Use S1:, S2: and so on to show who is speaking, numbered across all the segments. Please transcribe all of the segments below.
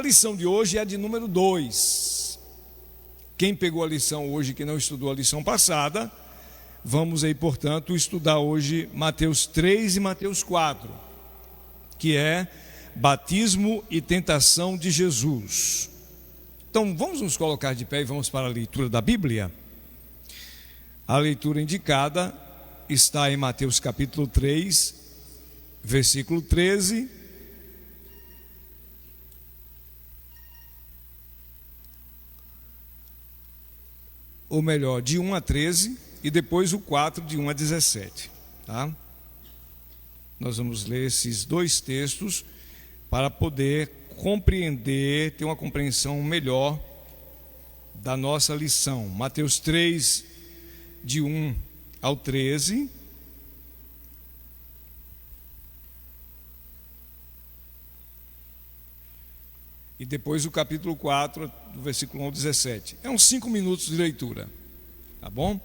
S1: lição de hoje é a de número 2. Quem pegou a lição hoje, que não estudou a lição passada, vamos aí, portanto, estudar hoje Mateus 3 e Mateus 4, que é batismo e tentação de Jesus. Então, vamos nos colocar de pé e vamos para a leitura da Bíblia. A leitura indicada está em Mateus capítulo 3, versículo 13. Ou melhor, de 1 a 13, e depois o 4, de 1 a 17. Tá? Nós vamos ler esses dois textos para poder compreender, ter uma compreensão melhor da nossa lição. Mateus 3, de 1 ao 13. E depois o capítulo 4, do versículo 1 ao 17. É uns 5 minutos de leitura, tá bom?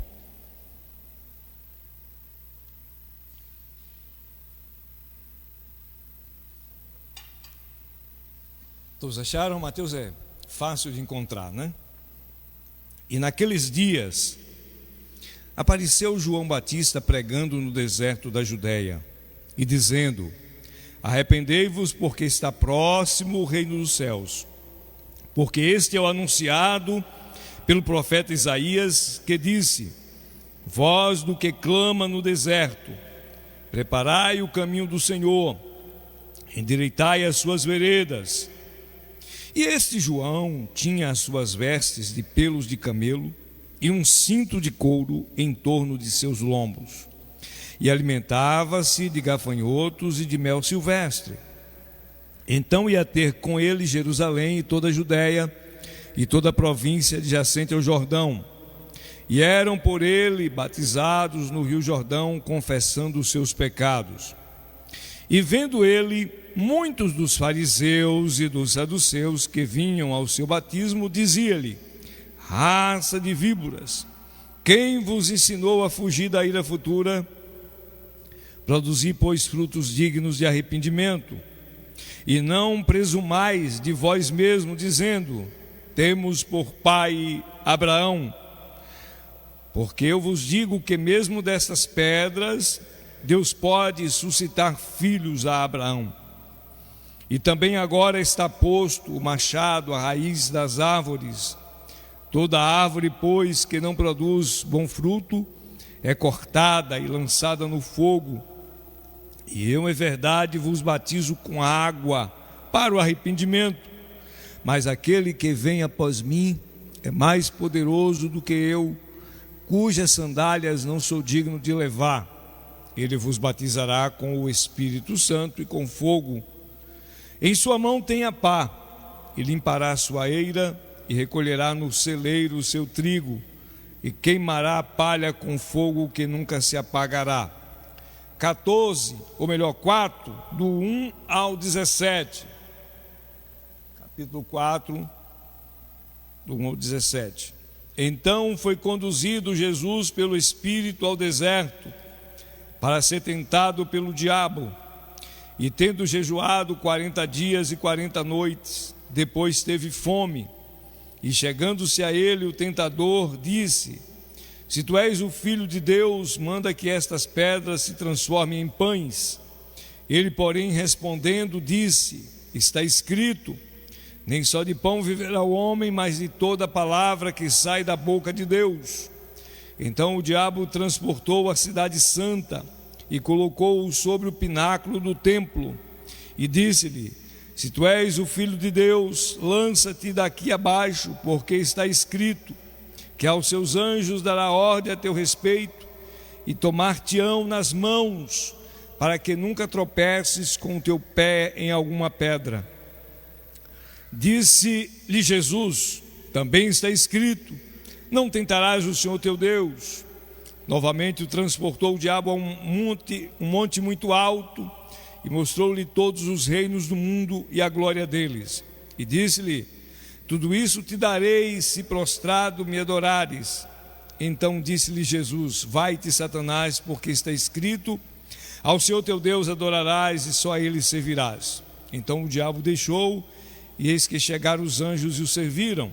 S1: Todos acharam? Mateus é fácil de encontrar, né? E naqueles dias apareceu João Batista pregando no deserto da Judéia e dizendo: arrependei-vos, porque está próximo o reino dos céus. Porque este é o anunciado pelo profeta Isaías, que disse: voz do que clama no deserto, preparai o caminho do Senhor, endireitai as suas veredas. E este João tinha as suas vestes de pelos de camelo e um cinto de couro em torno de seus lombos, e alimentava-se de gafanhotos e de mel silvestre. Então ia ter com ele Jerusalém e toda a Judéia e toda a província adjacente ao Jordão, e eram por ele batizados no rio Jordão, confessando os seus pecados. E vendo ele muitos dos fariseus e dos saduceus que vinham ao seu batismo, dizia-lhe: raça de víboras, quem vos ensinou a fugir da ira futura? Produzi, pois, frutos dignos de arrependimento, e não presumais de vós mesmo, dizendo: temos por pai Abraão. Porque eu vos digo que mesmo destas pedras Deus pode suscitar filhos a Abraão. E também agora está posto o machado à raiz das árvores. Toda árvore, pois, que não produz bom fruto, é cortada e lançada no fogo. E eu, é verdade, vos batizo com água para o arrependimento, mas aquele que vem após mim é mais poderoso do que eu, cujas sandálias não sou digno de levar. Ele vos batizará com o Espírito Santo e com fogo. Em sua mão tem a pá, e limpará a sua eira, e recolherá no celeiro o seu trigo, e queimará a palha com fogo que nunca se apagará. 14, ou melhor 4, do 1 ao 17. Capítulo 4, do 1 ao 17. Então foi conduzido Jesus pelo Espírito ao deserto, para ser tentado pelo diabo. E tendo jejuado 40 dias e 40 noites, depois teve fome. E chegando-se a ele o tentador, disse: se tu és o Filho de Deus, manda que estas pedras se transformem em pães. Ele, porém, respondendo, disse: está escrito: nem só de pão viverá o homem, mas de toda a palavra que sai da boca de Deus. Então o diabo transportou a cidade santa e colocou-o sobre o pináculo do templo e disse-lhe: se tu és o Filho de Deus, lança-te daqui abaixo, porque está escrito que aos seus anjos dará ordem a teu respeito, e tomar-te-ão nas mãos, para que nunca tropeces com o teu pé em alguma pedra. Disse-lhe Jesus: também está escrito: não tentarás o Senhor teu Deus. Novamente o transportou o diabo a um monte muito alto, e mostrou-lhe todos os reinos do mundo e a glória deles. E disse-lhe: tudo isso te darei, se prostrado me adorares. Então disse-lhe Jesus: vai-te, Satanás, porque está escrito: ao Senhor teu Deus adorarás e só a ele servirás. Então o diabo deixou, e eis que chegaram os anjos e o serviram.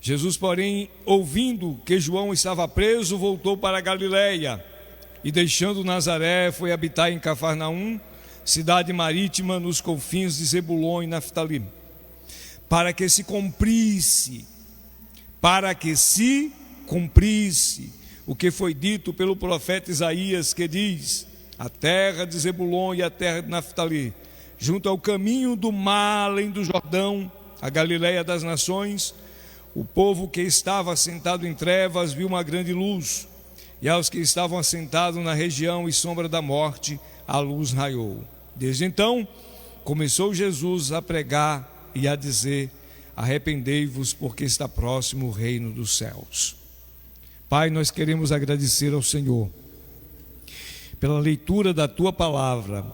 S1: Jesus, porém, ouvindo que João estava preso, voltou para a Galiléia, e deixando Nazaré, foi habitar em Cafarnaum, cidade marítima nos confins de Zebulon e Naftali, para que se cumprisse o que foi dito pelo profeta Isaías, que diz: a terra de Zebulon e a terra de Naftali, junto ao caminho do mar, além do Jordão, a Galiléia das nações, o povo que estava assentado em trevas viu uma grande luz, e aos que estavam assentados na região e sombra da morte, a luz raiou. Desde então, começou Jesus a pregar e a dizer: arrependei-vos, porque está próximo o reino dos céus. Pai, nós queremos agradecer ao Senhor pela leitura da Tua palavra,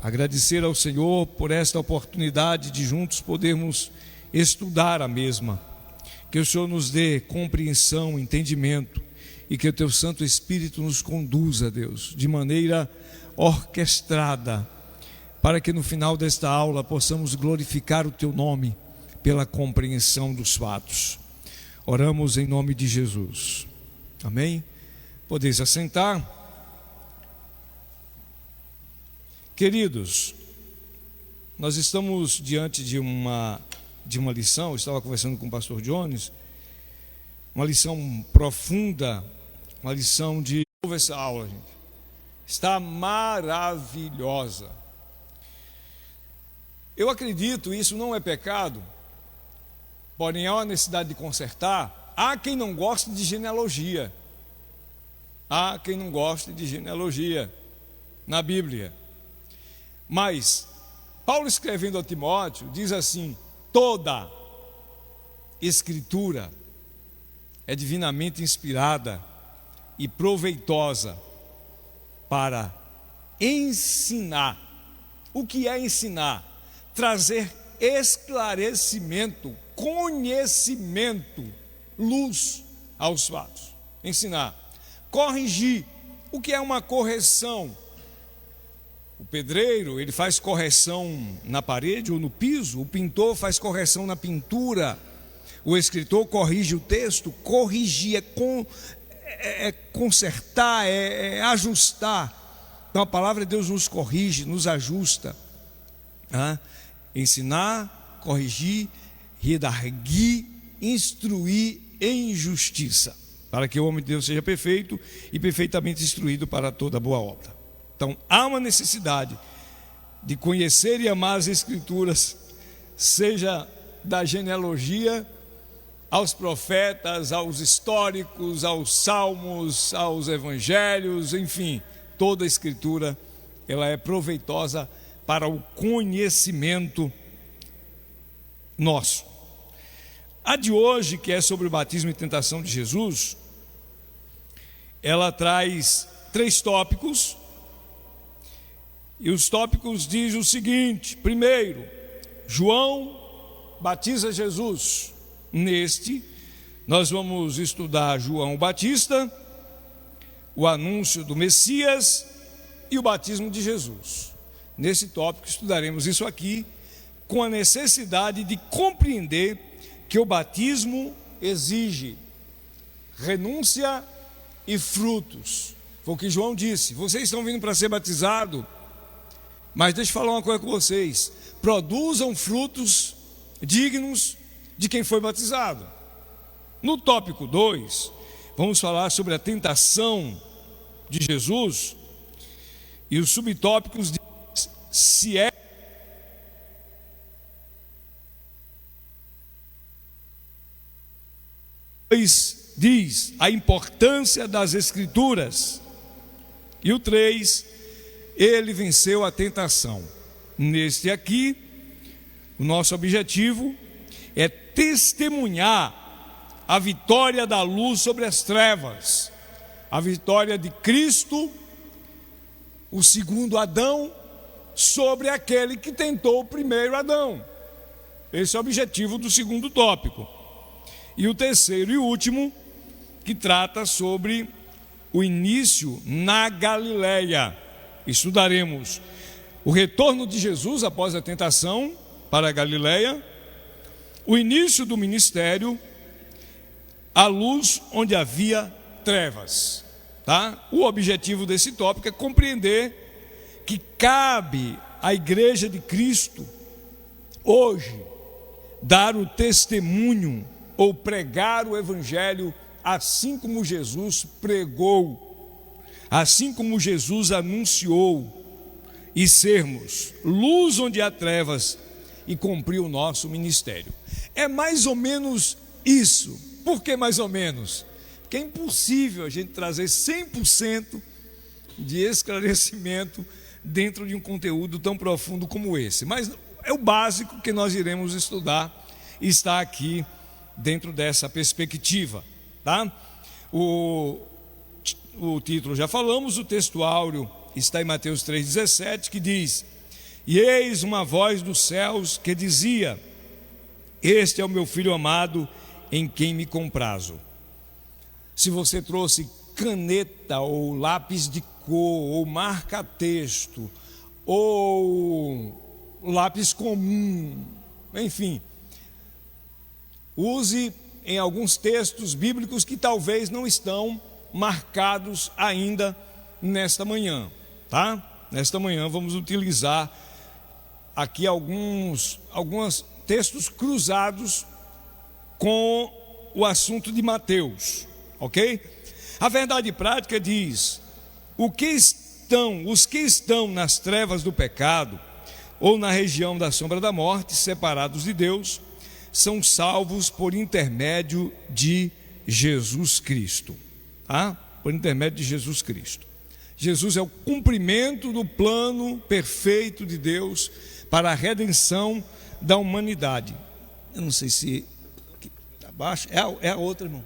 S1: agradecer ao Senhor por esta oportunidade de juntos podermos estudar a mesma. Que o Senhor nos dê compreensão, entendimento, e que o Teu Santo Espírito nos conduza, Deus, de maneira orquestrada, para que no final desta aula possamos glorificar o Teu nome pela compreensão dos fatos. Oramos em nome de Jesus. Amém? Podeis assentar. Queridos, nós estamos diante de uma lição. Eu estava conversando com o pastor Jones, uma lição profunda, uma lição de... Ouve essa aula, gente, está maravilhosa. Eu acredito, isso não é pecado, porém há uma necessidade de consertar. Há quem não goste de genealogia, na Bíblia, mas Paulo, escrevendo a Timóteo, diz assim: toda Escritura é divinamente inspirada e proveitosa para ensinar. O que é ensinar? Trazer esclarecimento, conhecimento, luz aos fatos. Ensinar. Corrigir. O que é uma correção? O pedreiro, ele faz correção na parede ou no piso. O pintor faz correção na pintura. O escritor corrige o texto. Corrigir é consertar, é ajustar. Então a palavra de Deus nos corrige, nos ajusta. Ensinar, corrigir, redarguir, instruir em justiça, para que o homem de Deus seja perfeito e perfeitamente instruído para toda boa obra. Então, há uma necessidade de conhecer e amar as Escrituras, seja da genealogia aos profetas, aos históricos, aos salmos, aos evangelhos, enfim, toda a Escritura, ela é proveitosa para o conhecimento nosso. A de hoje, que é sobre o batismo e tentação de Jesus, ela traz 3 tópicos. E os tópicos dizem o seguinte: primeiro, João batiza Jesus. Neste, nós vamos estudar João Batista, o anúncio do Messias e o batismo de Jesus. Nesse tópico estudaremos isso aqui, com a necessidade de compreender que o batismo exige renúncia e frutos. Foi o que João disse: vocês estão vindo para ser batizados, mas deixa eu falar uma coisa com vocês: produzam frutos dignos de quem foi batizado. No tópico 2, vamos falar sobre a tentação de Jesus, e os subtópicos diz se é diz a importância das Escrituras, e o 3, ele venceu a tentação. Neste aqui, o nosso objetivo é testemunhar a vitória da luz sobre as trevas, a vitória de Cristo, o segundo Adão, sobre aquele que tentou o primeiro Adão. Esse é o objetivo do segundo tópico. E o terceiro e último, que trata sobre o início na Galiléia. Estudaremos o retorno de Jesus após a tentação, para a Galileia, o início do ministério, a luz onde havia trevas. Tá? O objetivo desse tópico é compreender que cabe à Igreja de Cristo hoje dar o testemunho ou pregar o Evangelho assim como Jesus pregou, assim como Jesus anunciou, e sermos luz onde há trevas e cumprir o nosso ministério. É mais ou menos isso. Por que mais ou menos? Porque é impossível a gente trazer 100% de esclarecimento dentro de um conteúdo tão profundo como esse. Mas é o básico que nós iremos estudar e está aqui dentro dessa perspectiva. Tá? O título já falamos, o texto áureo está em Mateus 3,17, que diz: E eis uma voz dos céus que dizia: Este é o meu filho amado, em quem me comprazo. Se você trouxe caneta ou lápis de cor, ou marca-texto, ou lápis comum, enfim, use em alguns textos bíblicos que talvez não estão marcados ainda nesta manhã, tá? Nesta manhã vamos utilizar aqui alguns textos cruzados com o assunto de Mateus, ok? A verdade prática diz: os que estão nas trevas do pecado ou na região da sombra da morte, separados de Deus, são salvos por intermédio de Jesus Cristo, tá? Por intermédio de Jesus Cristo. Jesus é o cumprimento do plano perfeito de Deus para a redenção da humanidade. Eu não sei se aqui abaixo é a outra, irmão.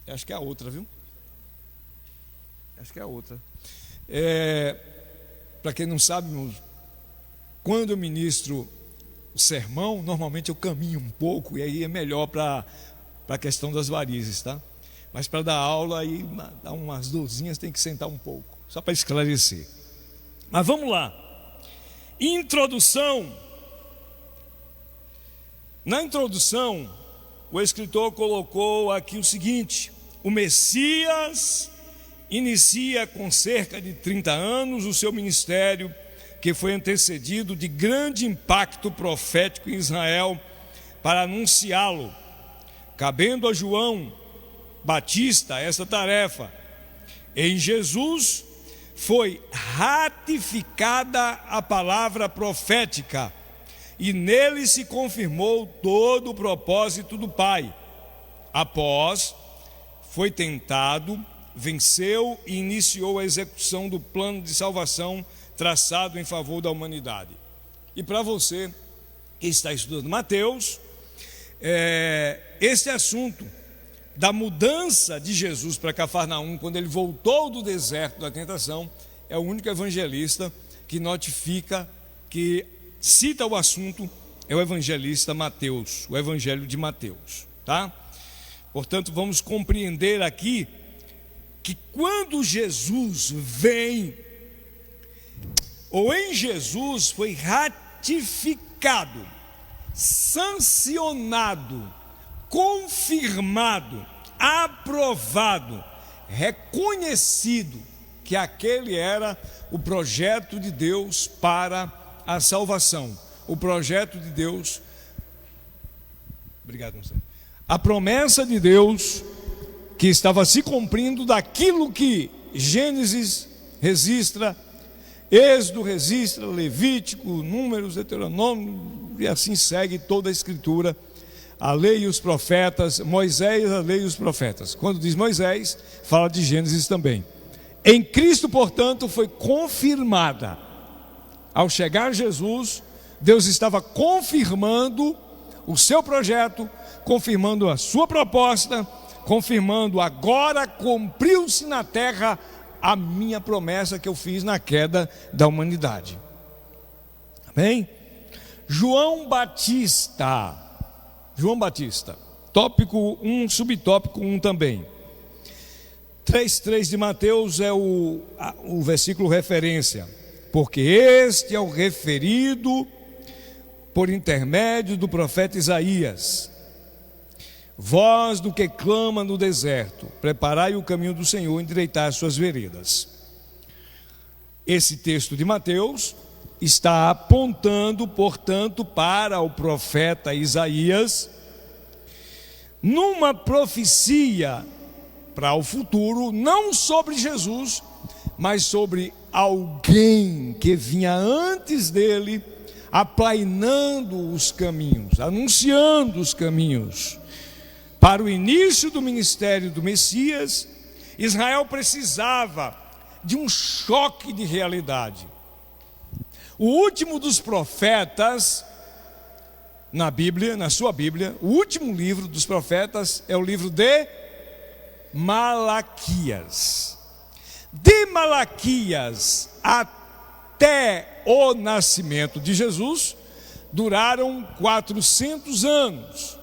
S1: Eu acho que é a outra, viu? Acho que é a outra. Para quem não sabe, irmãos, quando eu ministro o sermão, normalmente eu caminho um pouco, e aí é melhor para a questão das varizes, tá? Mas para dar aula, aí dar umas dorzinhas, tem que sentar um pouco, só para esclarecer. Mas vamos lá. Introdução. Na introdução, o escritor colocou aqui o seguinte: o Messias inicia com cerca de 30 anos o seu ministério, que foi antecedido de grande impacto profético em Israel para anunciá-lo, cabendo a João Batista essa tarefa. Em Jesus foi ratificada a palavra profética e nele se confirmou todo o propósito do Pai. Após, foi tentado, venceu e iniciou a execução do plano de salvação traçado em favor da humanidade. E para você que está estudando Mateus, esse assunto da mudança de Jesus para Cafarnaum, quando ele voltou do deserto da tentação, é o único evangelista que notifica, que cita o assunto, é o evangelista Mateus, o evangelho de Mateus, tá? Portanto, vamos compreender aqui que quando Jesus vem, ou em Jesus foi ratificado, sancionado, confirmado, aprovado, reconhecido que aquele era o projeto de Deus para a salvação, o projeto de Deus, obrigado, Marcelo, a promessa de Deus que estava se cumprindo daquilo que Gênesis registra, Êxodo registra, Levítico, Números, Deuteronômio, e assim segue toda a Escritura, a lei e os profetas, Moisés, a lei e os profetas. Quando diz Moisés, fala de Gênesis também. Em Cristo, portanto, foi confirmada. Ao chegar Jesus, Deus estava confirmando o seu projeto, confirmando a sua proposta, confirmando: agora cumpriu-se na terra a minha promessa que eu fiz na queda da humanidade. Amém? João Batista, tópico 1, subtópico 1 também. 3:3 de Mateus é o versículo referência. porque este é o referido por intermédio do profeta Isaías. Voz do que clama no deserto, preparai o caminho do Senhor, endireitai as suas veredas. Esse texto de Mateus está apontando, portanto, para o profeta Isaías, numa profecia para o futuro, não sobre Jesus, mas sobre alguém que vinha antes dele, aplainando os caminhos, anunciando os caminhos. Para o início do ministério do Messias, Israel precisava de um choque de realidade. O último dos profetas na Bíblia, na sua Bíblia, o último livro dos profetas é o livro de Malaquias. De Malaquias até o nascimento de Jesus, duraram 400 anos,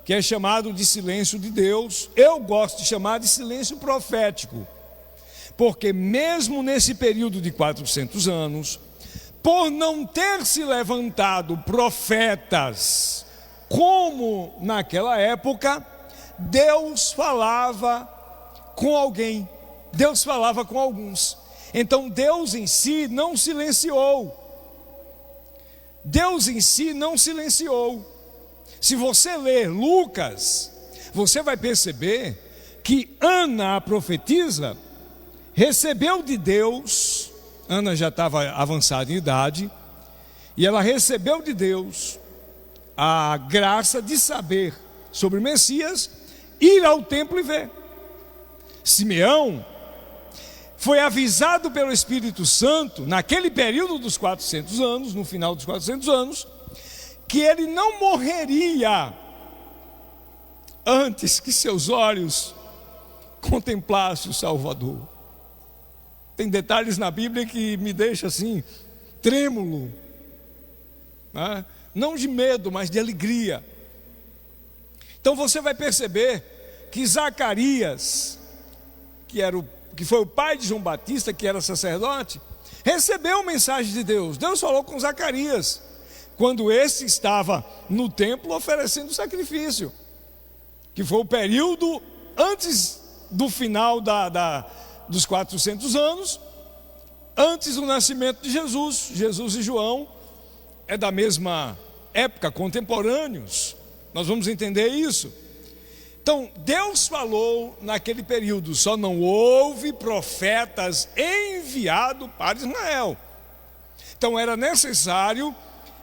S1: que é chamado de silêncio de Deus. Eu gosto de chamar de silêncio profético, porque mesmo nesse período de 400 anos, por não ter se levantado profetas como naquela época, Deus falava com alguém, Deus falava com alguns. Então Deus em si não silenciou. Deus em si não silenciou. Se você ler Lucas, você vai perceber que Ana, a profetisa, recebeu de Deus. Ana já estava avançada em idade, e ela recebeu de Deus a graça de saber sobre o Messias, ir ao templo e ver. Simeão foi avisado pelo Espírito Santo, naquele período dos 400 anos, no final dos 400 anos, que ele não morreria antes que seus olhos contemplassem o Salvador. Tem detalhes na Bíblia que me deixam assim, trêmulo, né? Não de medo, mas de alegria. Então você vai perceber que Zacarias, que foi o pai de João Batista, que era sacerdote, recebeu a mensagem de Deus. Deus falou com Zacarias, quando esse estava no templo oferecendo sacrifício, que foi o período antes do final dos 400 anos, antes do nascimento de Jesus. Jesus e João é da mesma época, contemporâneos. Nós vamos entender isso. Então, Deus falou naquele período, só não houve profetas enviados para Israel. Então, era necessário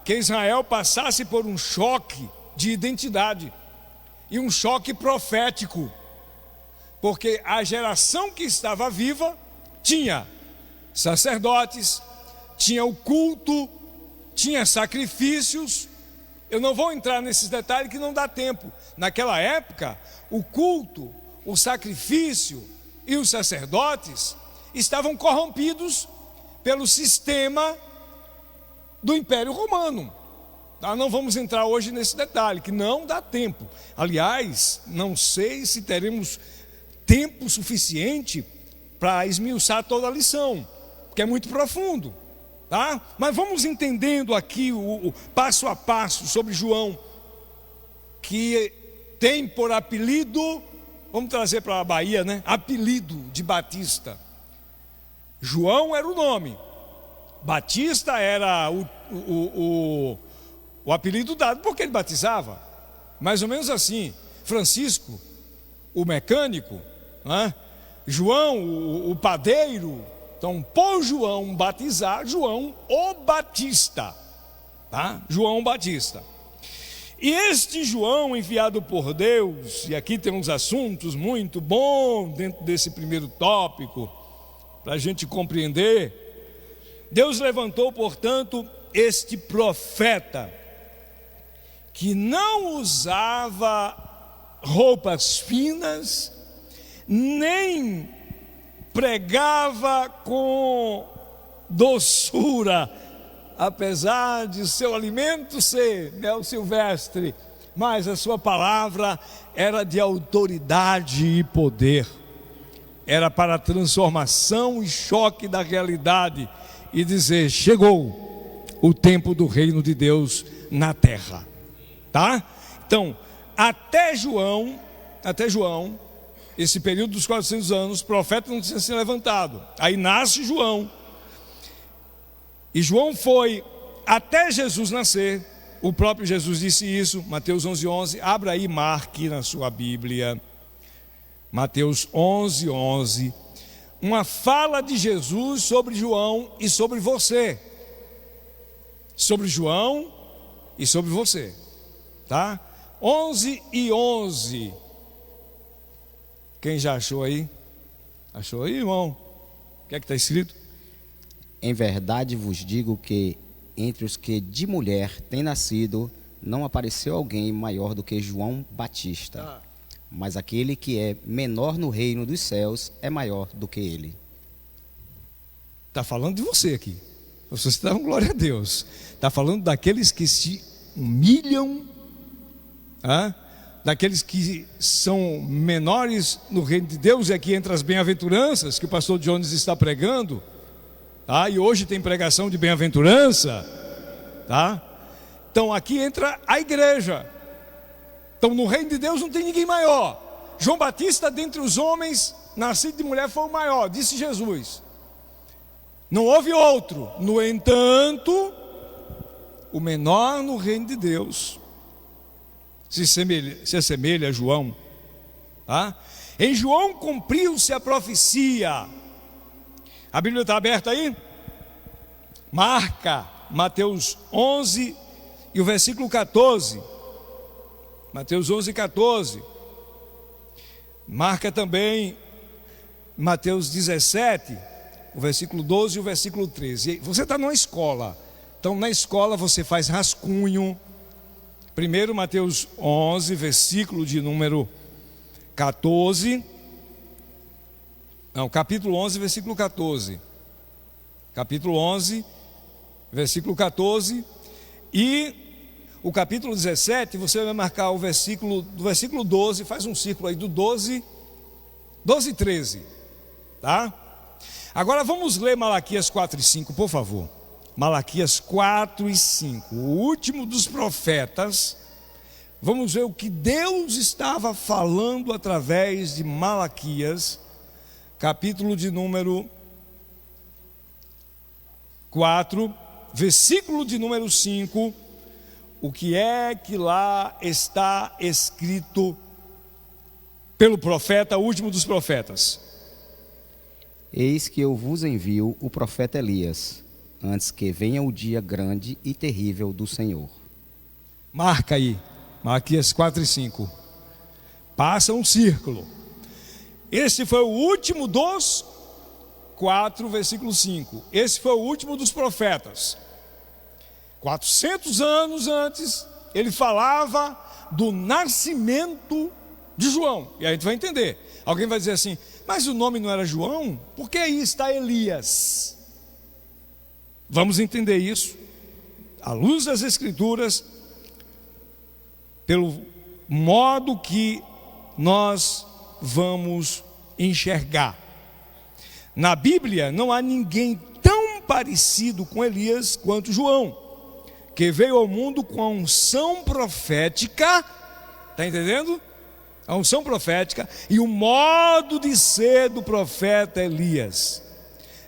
S1: que Israel passasse por um choque de identidade e um choque profético, porque a geração que estava viva tinha sacerdotes, tinha o culto, tinha sacrifícios. Eu não vou entrar nesses detalhes que não dá tempo. Naquela época, o culto, o sacrifício e os sacerdotes estavam corrompidos pelo sistema do Império Romano. Não vamos entrar hoje nesse detalhe, que não dá tempo. Aliás, não sei se teremos tempo suficiente para esmiuçar toda a lição, porque é muito profundo, tá? Mas vamos entendendo aqui o passo a passo sobre João, que tem por apelido, vamos trazer para a Bahia, né? Apelido de Batista. João era o nome, Batista era o apelido dado porque ele batizava, mais ou menos assim. Francisco, o mecânico, né? João, o padeiro. Então, por João batizar, João o Batista, tá? João Batista. E este João, enviado por Deus, e aqui tem uns assuntos muito bons dentro desse primeiro tópico, para a gente compreender. Deus levantou, portanto, este profeta, que não usava roupas finas, nem pregava com doçura, apesar de seu alimento ser mel silvestre, mas a sua palavra era de autoridade e poder, era para transformação e choque da realidade e dizer: chegou o tempo do reino de Deus na terra. Tá? Então, até João, esse período dos 400 anos, o profeta não tinha se levantado. Aí nasce João. E João foi até Jesus nascer. O próprio Jesus disse isso, Mateus 11:11. Abra aí, marque na sua Bíblia. Mateus 11:11. Uma fala de Jesus sobre João e sobre você. Sobre João e sobre você. Tá? 11:11. Quem já achou aí? Achou aí, irmão? O que é que está escrito?
S2: Em verdade vos digo que entre os que de mulher têm nascido, não apareceu alguém maior do que João Batista. Mas aquele que é menor no reino dos céus é maior do que ele.
S1: Está falando de você aqui. Você está dando glória a Deus. Está falando daqueles que se humilham, daqueles que são menores no reino de Deus. E aqui entre as bem-aventuranças que o pastor Jones está pregando, e hoje tem pregação de bem-aventurança, tá? Então aqui entra a igreja. Então no reino de Deus não tem ninguém maior. João Batista, dentre os homens, nascido de mulher, foi o maior, disse Jesus. Não houve outro. No entanto, o menor no reino de Deus se assemelha a João. Em João cumpriu-se a profecia. A Bíblia está aberta aí? Marca Mateus 11 e o versículo 14. Mateus 11:14. Marca também Mateus 17, o versículo 12 e o versículo 13. Você está numa escola. Então na escola você faz rascunho. Primeiro Mateus 11, versículo de número 14. Não, capítulo 11, versículo 14. Capítulo 11, versículo 14. E o capítulo 17, você vai marcar o versículo, do versículo 12, faz um círculo aí do 12 e 13. Tá? Agora vamos ler Malaquias 4 e 5, por favor. Malaquias 4 e 5, o último dos profetas. Vamos ver o que Deus estava falando através de Malaquias, capítulo de número 4, versículo de número 5. O que é que lá está escrito pelo profeta, o último dos profetas?
S2: Eis que eu vos envio o profeta Elias, antes que venha o dia grande e terrível do Senhor.
S1: Marca aí, Malaquias 4 e 5. Passa um círculo. Esse foi o último dos 4, versículo 5. Esse foi o último dos profetas. 400 anos antes, ele falava do nascimento de João. E aí a gente vai entender. Alguém vai dizer assim: mas o nome não era João? Por que aí está Elias? Vamos entender isso à luz das Escrituras, pelo modo que nós vamos enxergar. Na Bíblia não há ninguém tão parecido com Elias quanto João, que veio ao mundo com a unção profética. Está entendendo? A unção profética e o modo de ser do profeta Elias,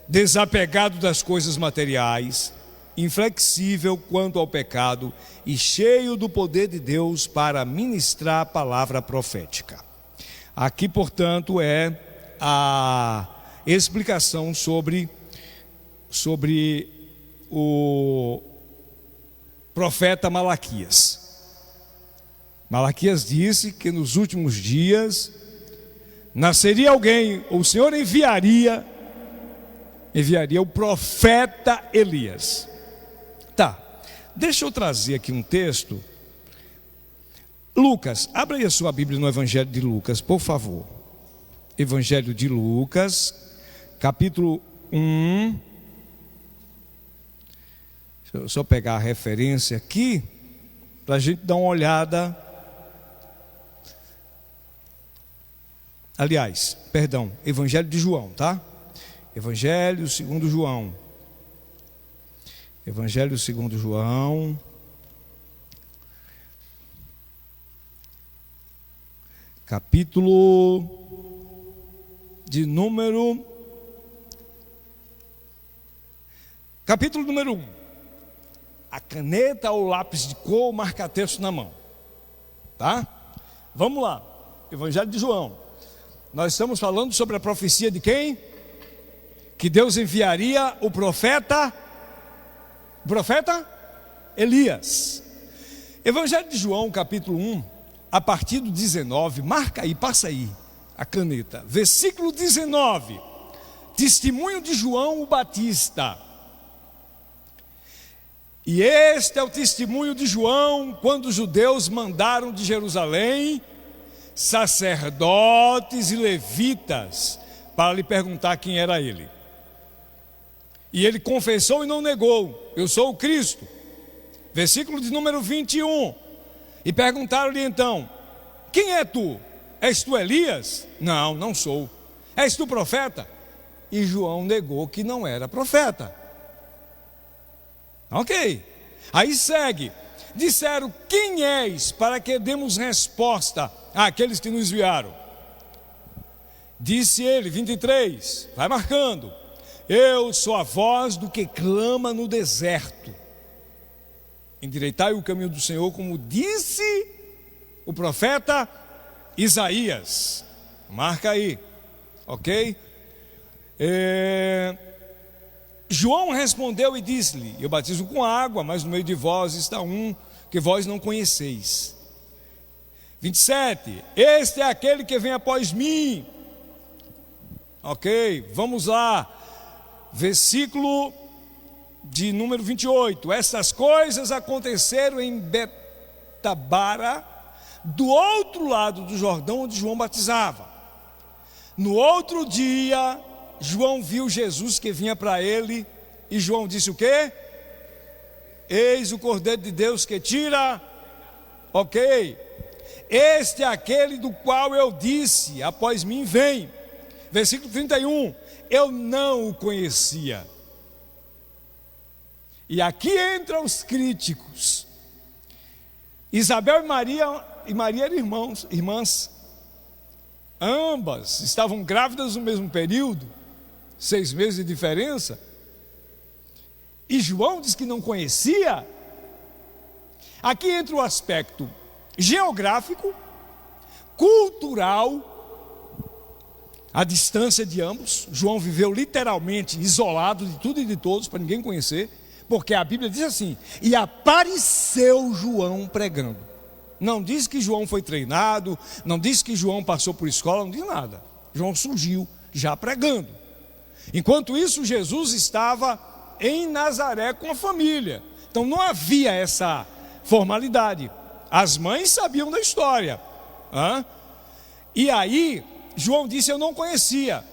S1: desapegado das coisas materiais, inflexível quanto ao pecado e cheio do poder de Deus para ministrar a palavra profética. Aqui, portanto, é a explicação sobre o profeta Malaquias. Malaquias disse que nos últimos dias nasceria alguém, o Senhor enviaria o profeta Elias. Tá, deixa eu trazer aqui um texto. Lucas, abra aí a sua Bíblia no Evangelho de Lucas, por favor. Evangelho de Lucas, capítulo 1. Deixa eu só pegar a referência aqui, para a gente dar uma olhada. Aliás, perdão, Evangelho de João, tá? Evangelho segundo João. Evangelho segundo João, capítulo número 1. A caneta ou lápis de cor, o marca-texto na mão. Tá? Vamos lá. Evangelho de João. Nós estamos falando sobre a profecia de quem? Que Deus enviaria o profeta Elias. Evangelho de João, capítulo 1, a partir do 19, marca aí, passa aí a caneta. Versículo 19. Testemunho de João o Batista. E este é o testemunho de João, quando os judeus mandaram de Jerusalém sacerdotes e levitas para lhe perguntar quem era ele. E ele confessou e não negou: eu sou o Cristo. Versículo de número 21. E perguntaram-lhe então: quem é tu? És tu Elias? Não, não sou. És tu profeta? E João negou que não era profeta. Ok, aí segue. Disseram: quem és, para que demos resposta àqueles que nos enviaram? Disse ele, 23, vai marcando: eu sou a voz do que clama no deserto, endireitai o caminho do Senhor, como disse o profeta Isaías. Marca aí, ok? João respondeu e disse-lhe: eu batizo com água, mas no meio de vós está um que vós não conheceis. 27, este é aquele que vem após mim. Ok, vamos lá. Versículo de número 28. Essas coisas aconteceram em Betabara, do outro lado do Jordão, onde João batizava. No outro dia, João viu Jesus que vinha para ele, e João disse o quê? Eis o Cordeiro de Deus que tira. Ok, este é aquele do qual eu disse: após mim vem. Versículo 31, eu não o conhecia. E aqui entram os críticos. Isabel e Maria eram irmãs. Ambas estavam grávidas no mesmo período, 6 meses de diferença. E João diz que não conhecia. Aqui entra o aspecto geográfico, cultural, a distância de ambos. João viveu literalmente isolado de tudo e de todos, para ninguém conhecer, porque a Bíblia diz assim: e apareceu João pregando. Não diz que João foi treinado, não diz que João passou por escola, não diz nada. João surgiu já pregando. Enquanto isso, Jesus estava em Nazaré com a família. Então não havia essa formalidade. As mães sabiam da história. E aí, João disse: eu não conhecia.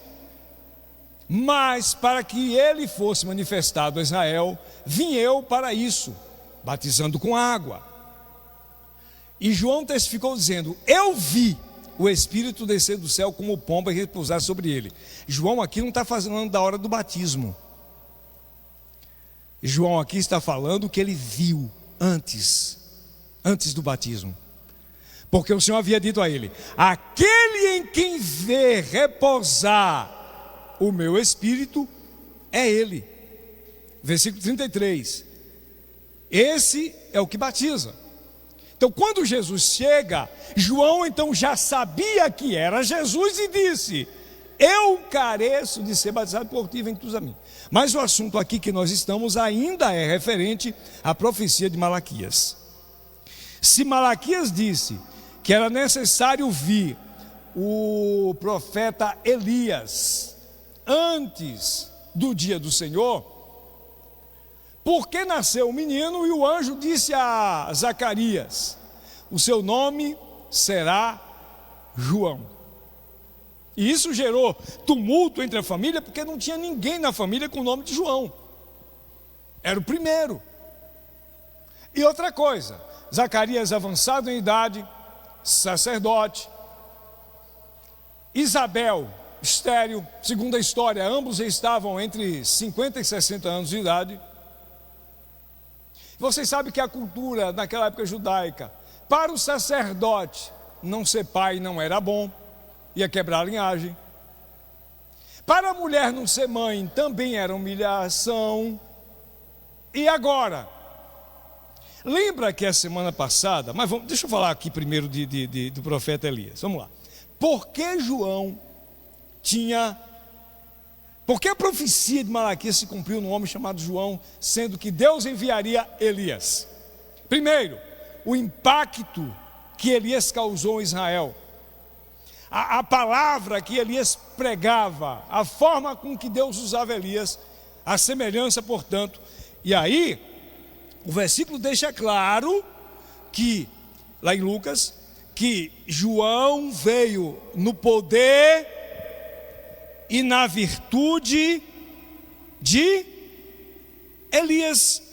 S1: Mas para que ele fosse manifestado a Israel, vim eu para isso, batizando com água. E João testificou dizendo: eu vi o Espírito descer do céu como pomba e repousar sobre ele. João aqui não está falando da hora do batismo. João aqui está falando que ele viu antes do batismo. Porque o Senhor havia dito a ele: aquele em quem vê repousar o meu Espírito é ele. Versículo 33. Esse é o que batiza. Então, quando Jesus chega, João então já sabia que era Jesus e disse: eu careço de ser batizado por ti, vem tu a mim. Mas o assunto aqui que nós estamos ainda é referente à profecia de Malaquias. Se Malaquias disse que era necessário vir o profeta Elias antes do dia do Senhor, porque nasceu um menino e o anjo disse a Zacarias: o seu nome será João. E isso gerou tumulto entre a família, porque não tinha ninguém na família com o nome de João. Era o primeiro. E outra coisa, Zacarias avançado em idade, sacerdote. Isabel, estéril, segundo a história, ambos estavam entre 50 e 60 anos de idade. Vocês sabem que a cultura naquela época judaica, para o sacerdote, não ser pai não era bom, ia quebrar a linhagem. Para a mulher não ser mãe também era humilhação. E agora? Lembra que a semana passada, mas deixa eu falar aqui primeiro do profeta Elias, vamos lá. Por que a profecia de Malaquias se cumpriu num homem chamado João, sendo que Deus enviaria Elias? Primeiro, o impacto que Elias causou em Israel. A palavra que Elias pregava, a forma com que Deus usava Elias, a semelhança, portanto. E aí, o versículo deixa claro que, lá em Lucas, que João veio no poder e na virtude de Elias.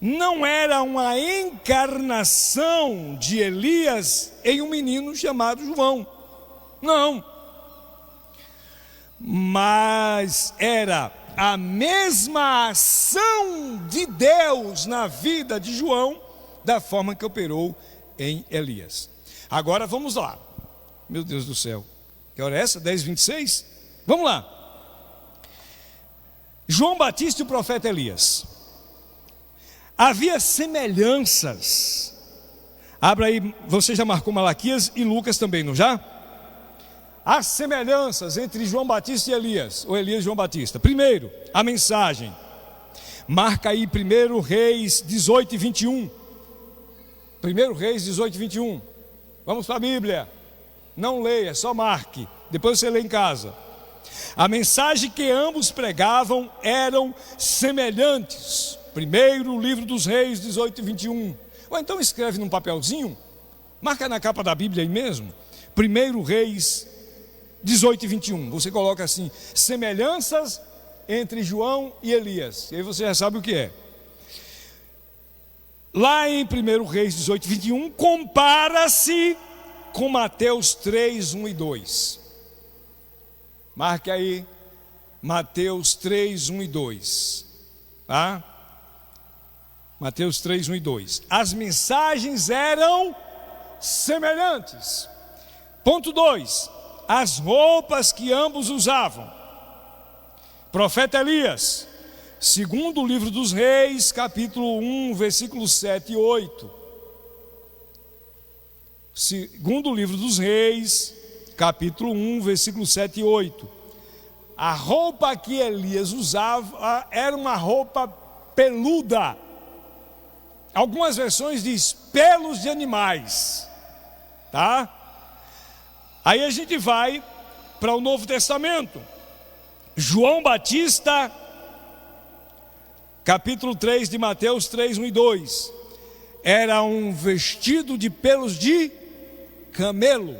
S1: Não era uma encarnação de Elias em um menino chamado João, não, mas era a mesma ação de Deus na vida de João, da forma que operou em Elias. Agora vamos lá, meu Deus do céu, que hora é essa? 10h26? Vamos lá. João Batista e o profeta Elias. Havia semelhanças. Abra aí, você já marcou Malaquias e Lucas também, não já? Há semelhanças entre João Batista e Elias, ou Elias e João Batista. Primeiro, a mensagem. Marca aí 1 Reis 18 e 21. 1 Reis 18 e 21. Vamos para a Bíblia. Não leia, só marque. Depois você lê em casa. A mensagem que ambos pregavam eram semelhantes. Primeiro livro dos Reis 18 e 21. Ou então escreve num papelzinho, marca na capa da Bíblia aí mesmo. 1 Reis 18 e 21. Você coloca assim: semelhanças entre João e Elias. E aí você já sabe o que é. Lá em 1 Reis 18 e 21, compara-se com Mateus 3, 1 e 2. Marque aí, Mateus 3, 1 e 2. Tá? Mateus 3, 1 e 2. As mensagens eram semelhantes. Ponto 2. As roupas que ambos usavam. Profeta Elias, segundo o livro dos Reis, capítulo 1, versículos 7 e 8. Segundo o livro dos Reis, capítulo 1, versículos 7 e 8. A roupa que Elias usava era uma roupa peluda. Algumas versões diz pelos de animais, tá? Aí a gente vai para o Novo Testamento. João Batista, capítulo 3 de Mateus 3, 1 e 2. Era um vestido de pelos de camelo.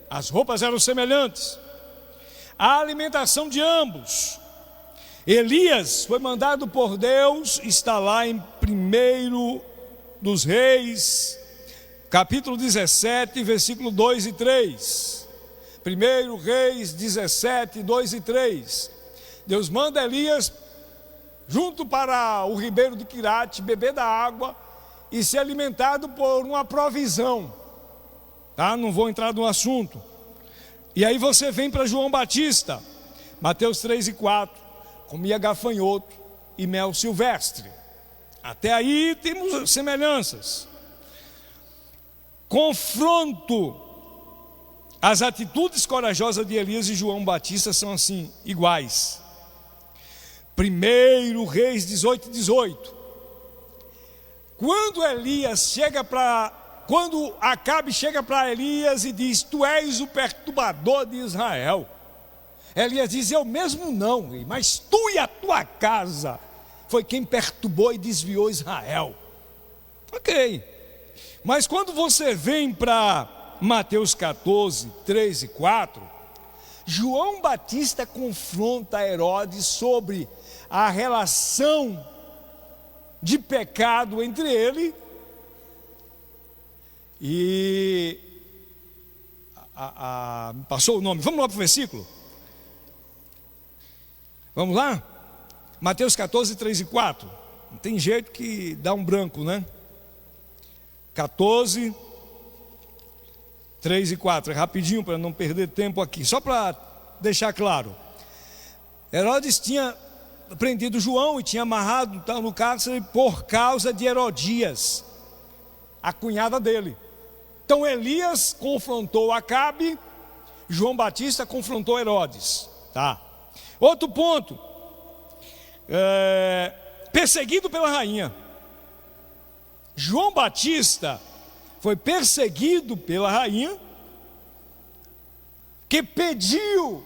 S1: As roupas eram semelhantes. A alimentação de ambos. Elias foi mandado por Deus, está lá em 1 dos Reis, capítulo 17, versículo 2 e 3. 1 Reis 17, 2 e 3. Deus manda Elias junto para o ribeiro de Quirate, beber da água e ser alimentado por uma provisão. Tá? Não vou entrar no assunto. E aí você vem para João Batista, Mateus 3 e 4. Comia gafanhoto e mel silvestre. Até aí temos semelhanças. Confronto. As atitudes corajosas de Elias e João Batista são assim, iguais. 1 Reis 18 e 18. Quando Acabe chega para Elias e diz: tu és o perturbador de Israel. Elias diz: eu mesmo não, mas tu e a tua casa foi quem perturbou e desviou Israel. Ok, mas quando você vem para Mateus 14, 3 e 4, João Batista confronta Herodes sobre a relação de pecado entre ele e passou o nome. Vamos lá para o versículo. Vamos lá? Mateus 14, 3 e 4. Não tem jeito que dá um branco, né? 14, 3 e 4, é rapidinho para não perder tempo aqui, só para deixar claro. Herodes tinha prendido João e tinha amarrado no cárcere por causa de Herodias, a cunhada dele. Então Elias confrontou Acabe, João Batista confrontou Herodes. Tá. Outro ponto, perseguido pela rainha. João Batista foi perseguido pela rainha, que pediu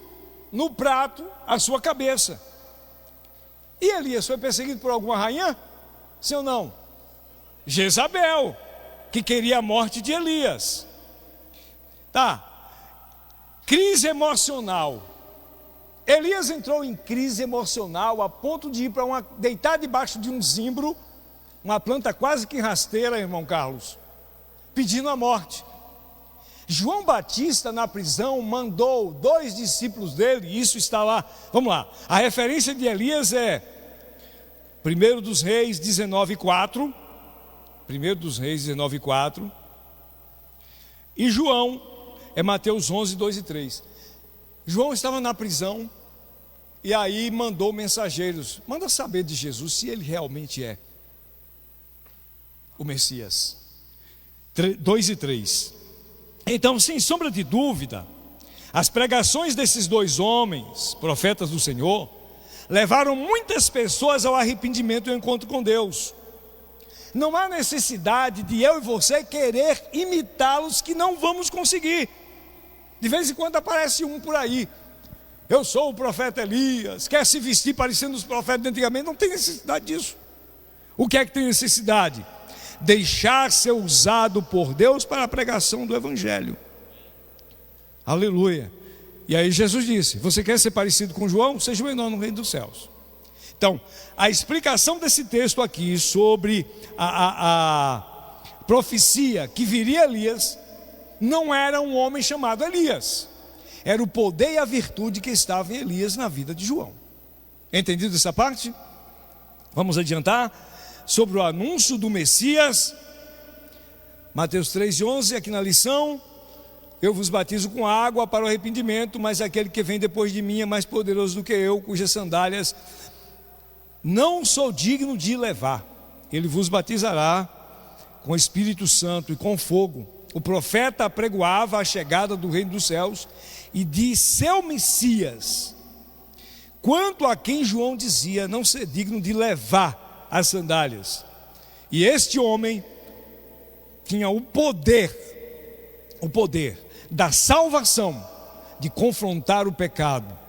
S1: no prato a sua cabeça. E Elias foi perseguido por alguma rainha? Sim ou não? Jezabel, que queria a morte de Elias. Tá. Crise emocional. Elias entrou em crise emocional a ponto de ir para deitar debaixo de um zimbro, uma planta quase que rasteira, irmão Carlos, pedindo a morte. João Batista na prisão mandou 2 discípulos dele, isso está lá, vamos lá, a referência de Elias é 1 dos Reis 19:4, 1 dos Reis 19:4, e João é Mateus 11:2 e 3. João estava na prisão e aí mandou mensageiros, manda saber de Jesus se ele realmente é o Messias. 2 e 3. Então, sem sombra de dúvida, as pregações desses 2 homens, profetas do Senhor, levaram muitas pessoas ao arrependimento e ao encontro com Deus. Não há necessidade de eu e você querer imitá-los, que não vamos conseguir. De vez em quando aparece um por aí, eu sou o profeta Elias, quer se vestir parecendo os profetas de antigamente. Não tem necessidade disso. O que é que tem necessidade? Deixar ser usado por Deus para a pregação do Evangelho. Aleluia. E aí Jesus disse, você quer ser parecido com João? Seja o menor no reino dos céus. Então, a explicação desse texto aqui sobre a profecia que viria Elias, não era um homem chamado Elias, era o poder e a virtude que estavam em Elias na vida de João. Entendido essa parte? Vamos adiantar? Sobre o anúncio do Messias, Mateus 3:11, aqui na lição, eu vos batizo com água para o arrependimento, mas aquele que vem depois de mim é mais poderoso do que eu, cujas sandálias não sou digno de levar. Ele vos batizará com o Espírito Santo e com fogo. O profeta apregoava a chegada do reino dos céus e de seu Messias, quanto a quem João dizia não ser digno de levar as sandálias. E este homem tinha o poder da salvação, de confrontar o pecado.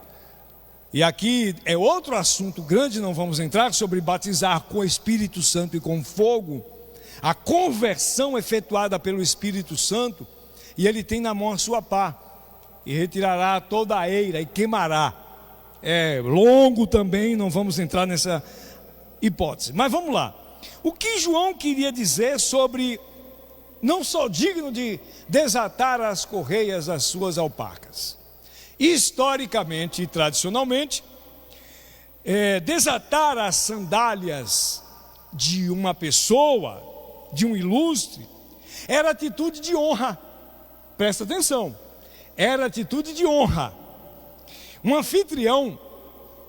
S1: E aqui é outro assunto grande, não vamos entrar, sobre batizar com o Espírito Santo e com fogo, a conversão efetuada pelo Espírito Santo, e ele tem na mão a sua pá, e retirará toda a eira e queimará. É longo também, não vamos entrar nessa hipótese, mas vamos lá. O que João queria dizer sobre não sou digno de desatar as correias das suas alpacas? Historicamente e tradicionalmente, desatar as sandálias de uma pessoa, de um ilustre, era atitude de honra. Presta atenção, era atitude de honra. Um anfitrião,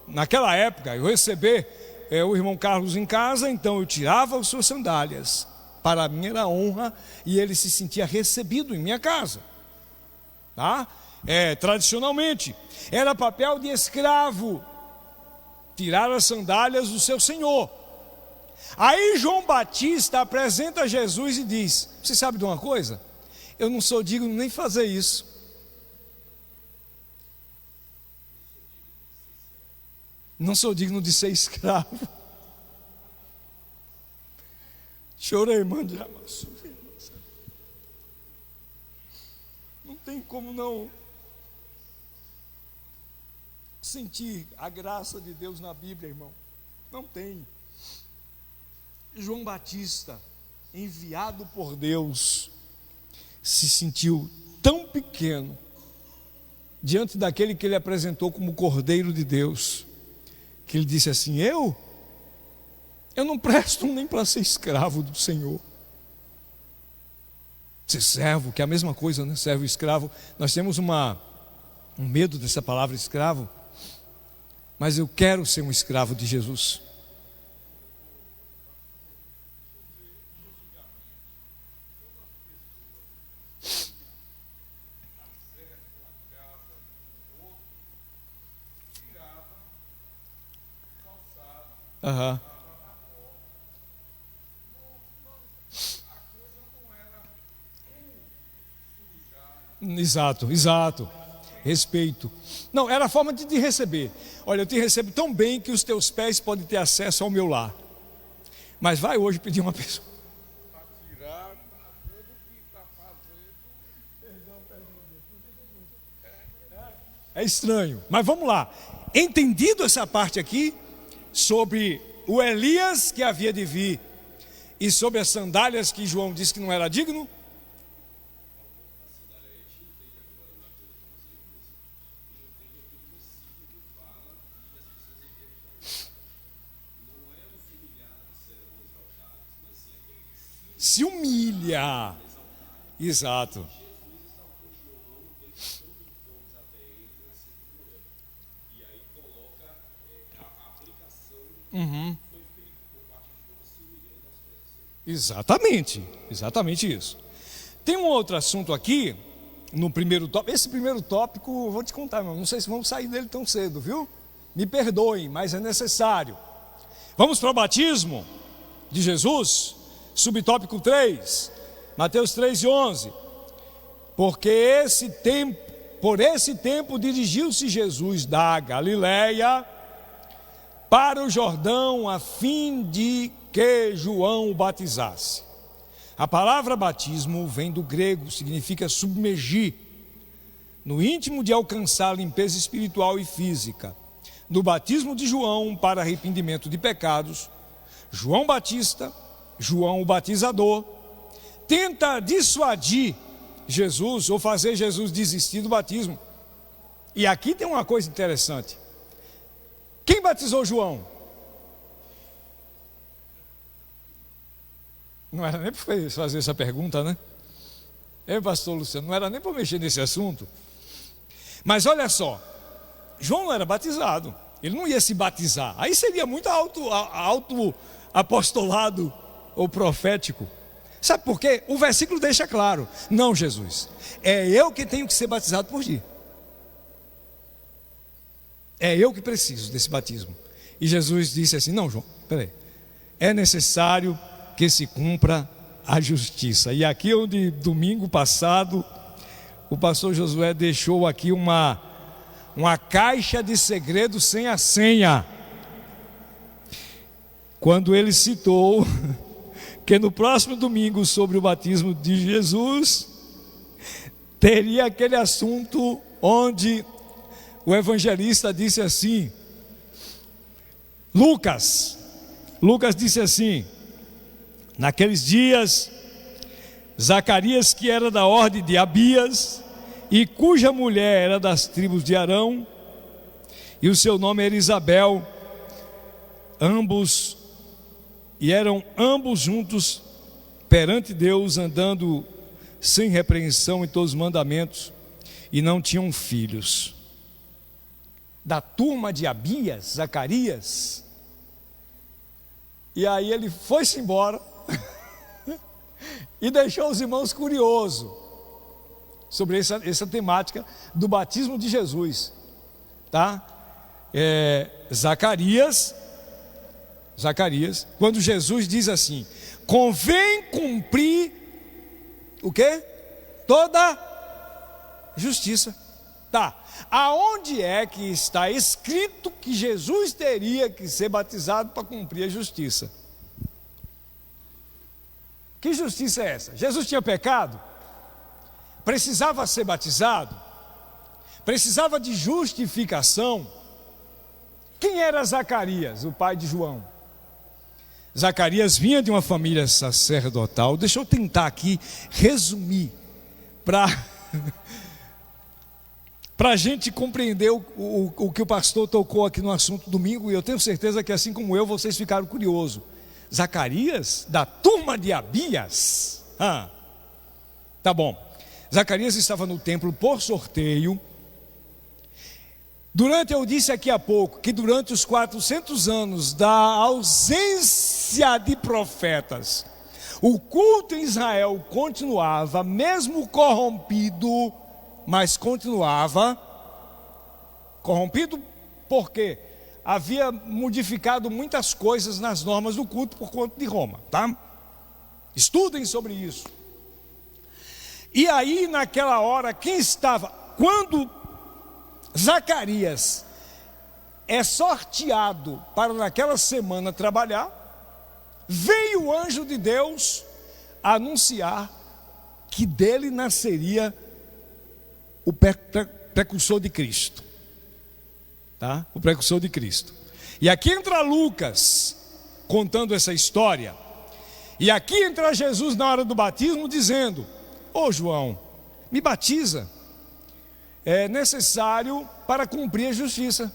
S1: naquela época, eu receber o irmão Carlos em casa, então eu tirava as suas sandálias, para mim era honra, e ele se sentia recebido em minha casa, tá? Tradicionalmente, era papel de escravo, tirar as sandálias do seu senhor. Aí João Batista apresenta Jesus e diz, você sabe de uma coisa? Eu não sou digno nem fazer isso. Não sou digno de ser escravo. Chorei, mano. Não tem como não sentir a graça de Deus na Bíblia, irmão. Não tem. João Batista, enviado por Deus, se sentiu tão pequeno diante daquele que ele apresentou como Cordeiro de Deus, que ele disse assim, Eu não presto nem para ser escravo do Senhor. Ser servo, que é a mesma coisa, né? Servo e escravo. Nós temos um medo dessa palavra escravo, mas eu quero ser um escravo de Jesus. Aham. Exato, exato. Respeito. Não, era a forma de te receber. Olha, eu te recebo tão bem que os teus pés podem ter acesso ao meu lar. Mas vai hoje pedir uma pessoa. É estranho, mas vamos lá. Entendido essa parte aqui, sobre o Elias que havia de vir e sobre as sandálias que João disse que não era digno. Se humilha. Exato. Uhum. Exatamente, exatamente isso. Tem um outro assunto aqui, no primeiro tópico. Esse primeiro tópico, vou te contar, irmão, não sei se vamos sair dele tão cedo, viu? Me perdoem, mas é necessário. Vamos para o batismo de Jesus, subtópico 3, Mateus 3:11. Porque por esse tempo dirigiu-se Jesus da Galileia para o Jordão, a fim de que João o batizasse. A palavra batismo vem do grego, significa submergir, no íntimo de alcançar a limpeza espiritual e física. No batismo de João para arrependimento de pecados, João Batista, João o batizador, tenta dissuadir Jesus ou fazer Jesus desistir do batismo. E aqui tem uma coisa interessante. Quem batizou João? Não era nem para fazer essa pergunta, né? Pastor Luciano, não era nem para mexer nesse assunto. Mas olha só, João não era batizado, ele não ia se batizar. Aí seria muito alto apostolado ou profético. Sabe por quê? O versículo deixa claro: não, Jesus, é eu que tenho que ser batizado por ti. É eu que preciso desse batismo. E Jesus disse assim: não, João, peraí, é necessário que se cumpra a justiça. E aqui onde domingo passado o pastor Josué deixou aqui uma caixa de segredos sem a senha, quando ele citou que no próximo domingo, sobre o batismo de Jesus, teria aquele assunto onde o evangelista disse assim, Lucas disse assim: naqueles dias, Zacarias, que era da ordem de Abias, e cuja mulher era das tribos de Arão, e o seu nome era Isabel, eram ambos juntos perante Deus, andando sem repreensão em todos os mandamentos, e não tinham filhos. Da turma de Abias, Zacarias. E aí ele foi-se embora e deixou os irmãos curiosos sobre essa temática do batismo de Jesus, tá? Zacarias, quando Jesus diz assim: convém cumprir o quê? Toda justiça. Tá, aonde é que está escrito que Jesus teria que ser batizado para cumprir a justiça? Que justiça é essa? Jesus tinha pecado? Precisava ser batizado? Precisava de justificação? Quem era Zacarias, o pai de João? Zacarias vinha de uma família sacerdotal. Deixa eu tentar aqui resumir para a gente compreender o que o pastor tocou aqui no assunto domingo, e eu tenho certeza que assim como eu, vocês ficaram curiosos. Zacarias, da turma de Abias. Tá bom. Zacarias estava no templo por sorteio. Eu disse aqui há pouco que durante os 400 anos da ausência de profetas, o culto em Israel continuava, mesmo corrompido, mas continuava. Corrompido por quê? Havia modificado muitas coisas nas normas do culto por conta de Roma, tá? Estudem sobre isso. E aí, naquela hora, quem estava? Quando Zacarias é sorteado para naquela semana trabalhar, veio o anjo de Deus anunciar que dele nasceria o precursor de Cristo, tá? O precursor de Cristo. E aqui entra Lucas contando essa história, e aqui entra Jesus na hora do batismo dizendo: ô João, me batiza, é necessário para cumprir a justiça.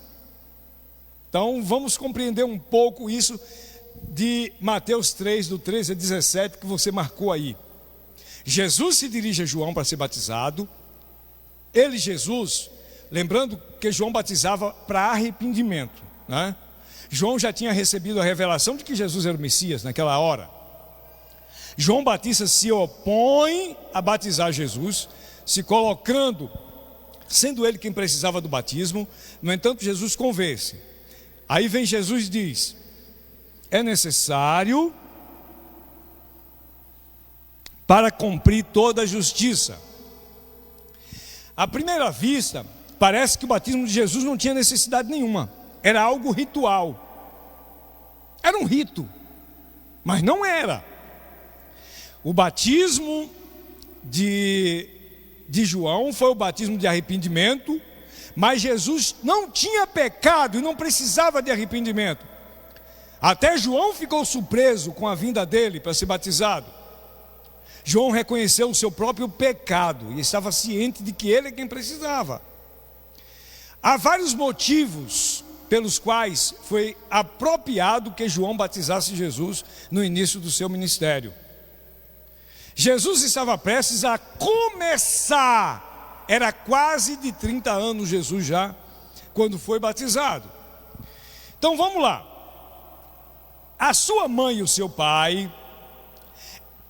S1: Então vamos compreender um pouco isso de Mateus 3, do 13 a 17, que você marcou aí. Jesus se dirige a João para ser batizado. Jesus, lembrando que João batizava para arrependimento, né? João já tinha recebido a revelação de que Jesus era o Messias naquela hora. João Batista se opõe a batizar Jesus, se colocando, sendo ele quem precisava do batismo. No entanto, Jesus convence. Aí vem Jesus e diz: é necessário para cumprir toda a justiça. À primeira vista, parece que o batismo de Jesus não tinha necessidade nenhuma. Era algo ritual. Era um rito, mas não era. O batismo de João foi o batismo de arrependimento, mas Jesus não tinha pecado e não precisava de arrependimento. Até João ficou surpreso com a vinda dele para ser batizado. João reconheceu o seu próprio pecado e estava ciente de que ele é quem precisava. Há vários motivos pelos quais foi apropriado que João batizasse Jesus no início do seu ministério. Jesus estava prestes a começar, era quase de 30 anos Jesus já, quando foi batizado. Então vamos lá. A sua mãe e o seu pai,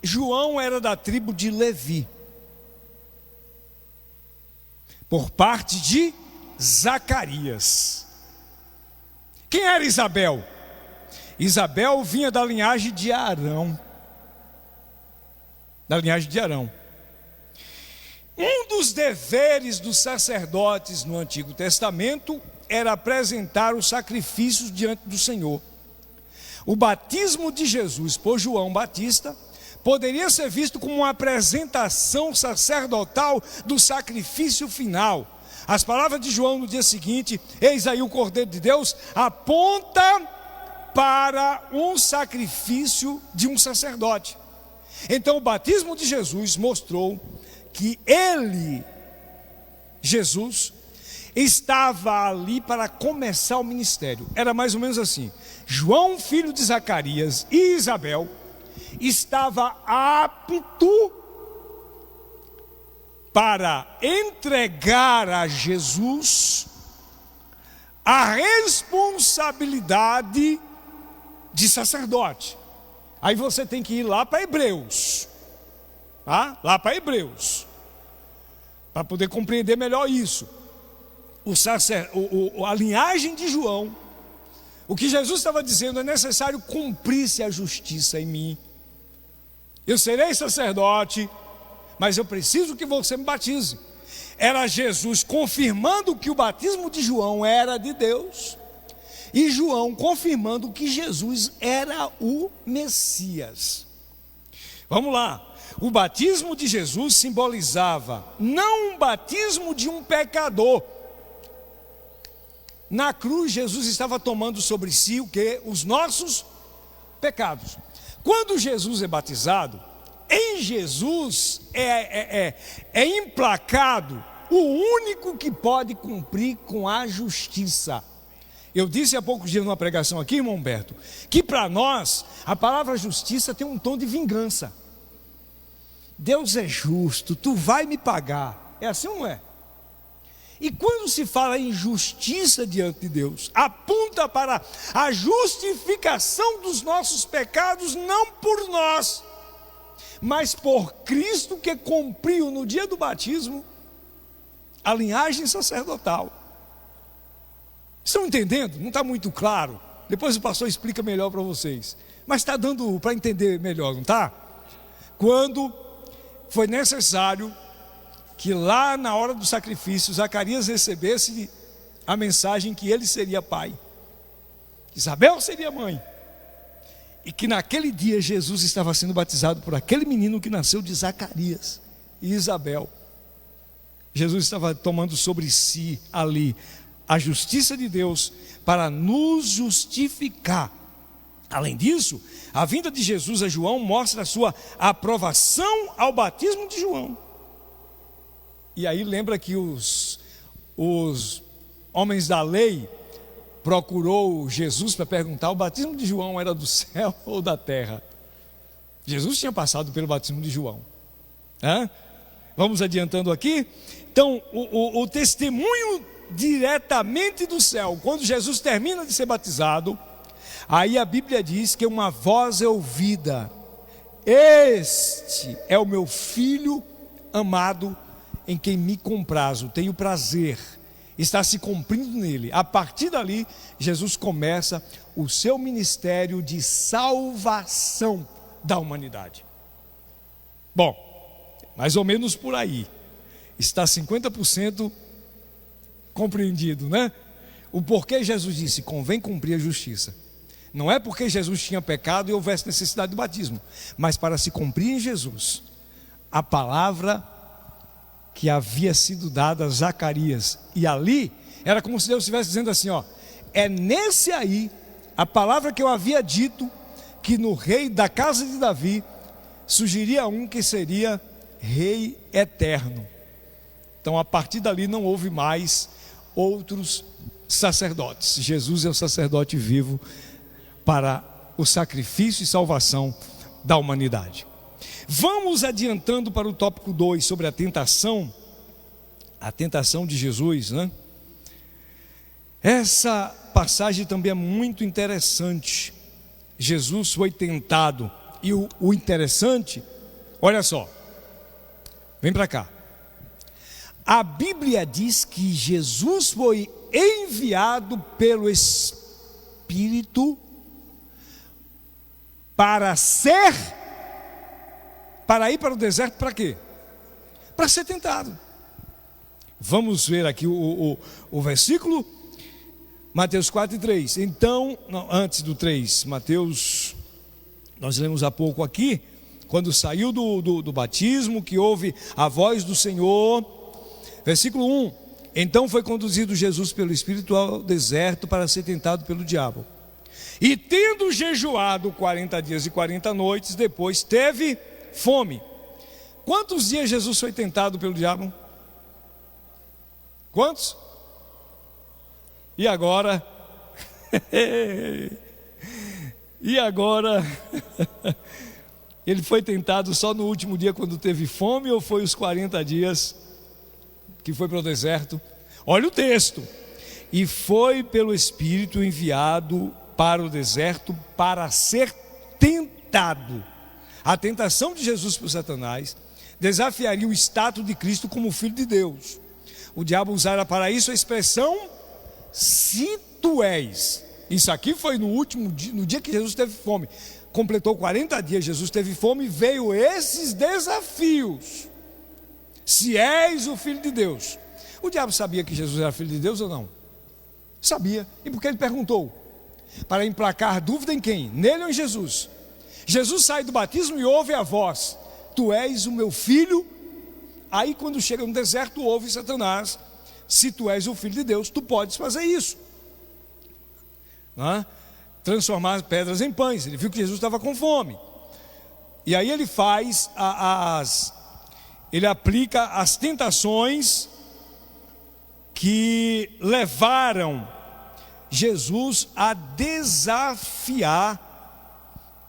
S1: João era da tribo de Levi, por parte de Zacarias. Quem era Isabel? Isabel vinha da linhagem de Arão. Um dos deveres dos sacerdotes no Antigo Testamento era apresentar os sacrifícios diante do Senhor. O batismo de Jesus por João Batista poderia ser visto como uma apresentação sacerdotal do sacrifício final. As palavras de João no dia seguinte: eis aí o Cordeiro de Deus, aponta para um sacrifício de um sacerdote. Então o batismo de Jesus mostrou que Jesus, estava ali para começar o ministério. Era mais ou menos assim: João, filho de Zacarias, e Isabel estava apto para entregar a Jesus a responsabilidade de sacerdote. Aí você tem que ir lá para Hebreus, tá? Lá para Hebreus, para poder compreender melhor isso. A linhagem de João, o que Jesus estava dizendo: é necessário cumprir-se a justiça em mim. Eu serei sacerdote, mas eu preciso que você me batize. Era Jesus confirmando que o batismo de João era de Deus, e João confirmando que Jesus era o Messias. Vamos lá. O batismo de Jesus simbolizava não um batismo de um pecador. Na cruz, Jesus estava tomando sobre si o quê? Os nossos pecados. Quando Jesus é batizado, em Jesus é emplacado o único que pode cumprir com a justiça. Eu disse há poucos dias numa pregação aqui, irmão Humberto, que para nós a palavra justiça tem um tom de vingança. Deus é justo, tu vai me pagar. É assim ou não é? E quando se fala em justiça diante de Deus, aponta para a justificação dos nossos pecados, não por nós, mas por Cristo, que cumpriu no dia do batismo a linhagem sacerdotal. Estão entendendo? Não está muito claro? Depois o pastor explica melhor para vocês. Mas está dando para entender melhor, não está? Quando foi necessário que lá na hora do sacrifício Zacarias recebesse a mensagem que ele seria pai, Isabel seria mãe, e que naquele dia Jesus estava sendo batizado por aquele menino que nasceu de Zacarias e Isabel. Jesus estava tomando sobre si ali a justiça de Deus para nos justificar. Além disso, a vinda de Jesus a João mostra a sua aprovação ao batismo de João. E aí lembra que os homens da lei procurou Jesus para perguntar: o batismo de João era do céu ou da terra? Jesus tinha passado pelo batismo de João. Vamos adiantando aqui. Então, o testemunho diretamente do céu, quando Jesus termina de ser batizado, aí a Bíblia diz que uma voz é ouvida: este é o meu filho amado, em quem me comprazo, tenho prazer, está se cumprindo nele. A partir dali, Jesus começa o seu ministério de salvação da humanidade. Bom, mais ou menos por aí, está 50% compreendido, né? O porquê Jesus disse: convém cumprir a justiça. Não é porque Jesus tinha pecado e houvesse necessidade do batismo, mas para se cumprir em Jesus a palavra que havia sido dada a Zacarias. E ali era como se Deus estivesse dizendo assim: ó, é nesse aí a palavra que eu havia dito, que no rei da casa de Davi surgiria um que seria rei eterno. Então a partir dali não houve mais outros sacerdotes. Jesus é o sacerdote vivo para o sacrifício e salvação da humanidade. Vamos adiantando para o tópico 2 sobre a tentação de Jesus, né? Essa passagem também é muito interessante. Jesus foi tentado, e o interessante, olha só, vem para cá. A Bíblia diz que Jesus foi enviado pelo Espírito para ir para o deserto, para quê? Para ser tentado. Vamos ver aqui o versículo, Mateus 4:3. Então, antes do 3, Mateus, nós lemos há pouco aqui, quando saiu do batismo, que houve a voz do Senhor. Versículo 1: então foi conduzido Jesus pelo Espírito ao deserto para ser tentado pelo diabo. E tendo jejuado 40 dias e 40 noites, depois teve fome. Quantos dias Jesus foi tentado pelo diabo? Quantos? E agora? E agora? Ele foi tentado só no último dia quando teve fome, ou foi os 40 dias que foi para o deserto? Olha o texto: e foi pelo Espírito enviado para o deserto para ser tentado. A tentação de Jesus por Satanás desafiaria o status de Cristo como Filho de Deus. O diabo usara para isso a expressão se tu és. Isso aqui foi no último dia, no dia que Jesus teve fome. Completou 40 dias, Jesus teve fome e veio esses desafios. Se és o Filho de Deus. O diabo sabia que Jesus era Filho de Deus ou não? Sabia. E por que ele perguntou? Para emplacar dúvida em quem? Nele ou em Jesus? Jesus sai do batismo e ouve a voz: tu és o meu filho. Aí quando chega no deserto, ouve Satanás: se tu és o Filho de Deus, tu podes fazer isso, transformar pedras em pães. Ele viu que Jesus estava com fome. E aí ele faz ele aplica as tentações que levaram Jesus a desafiar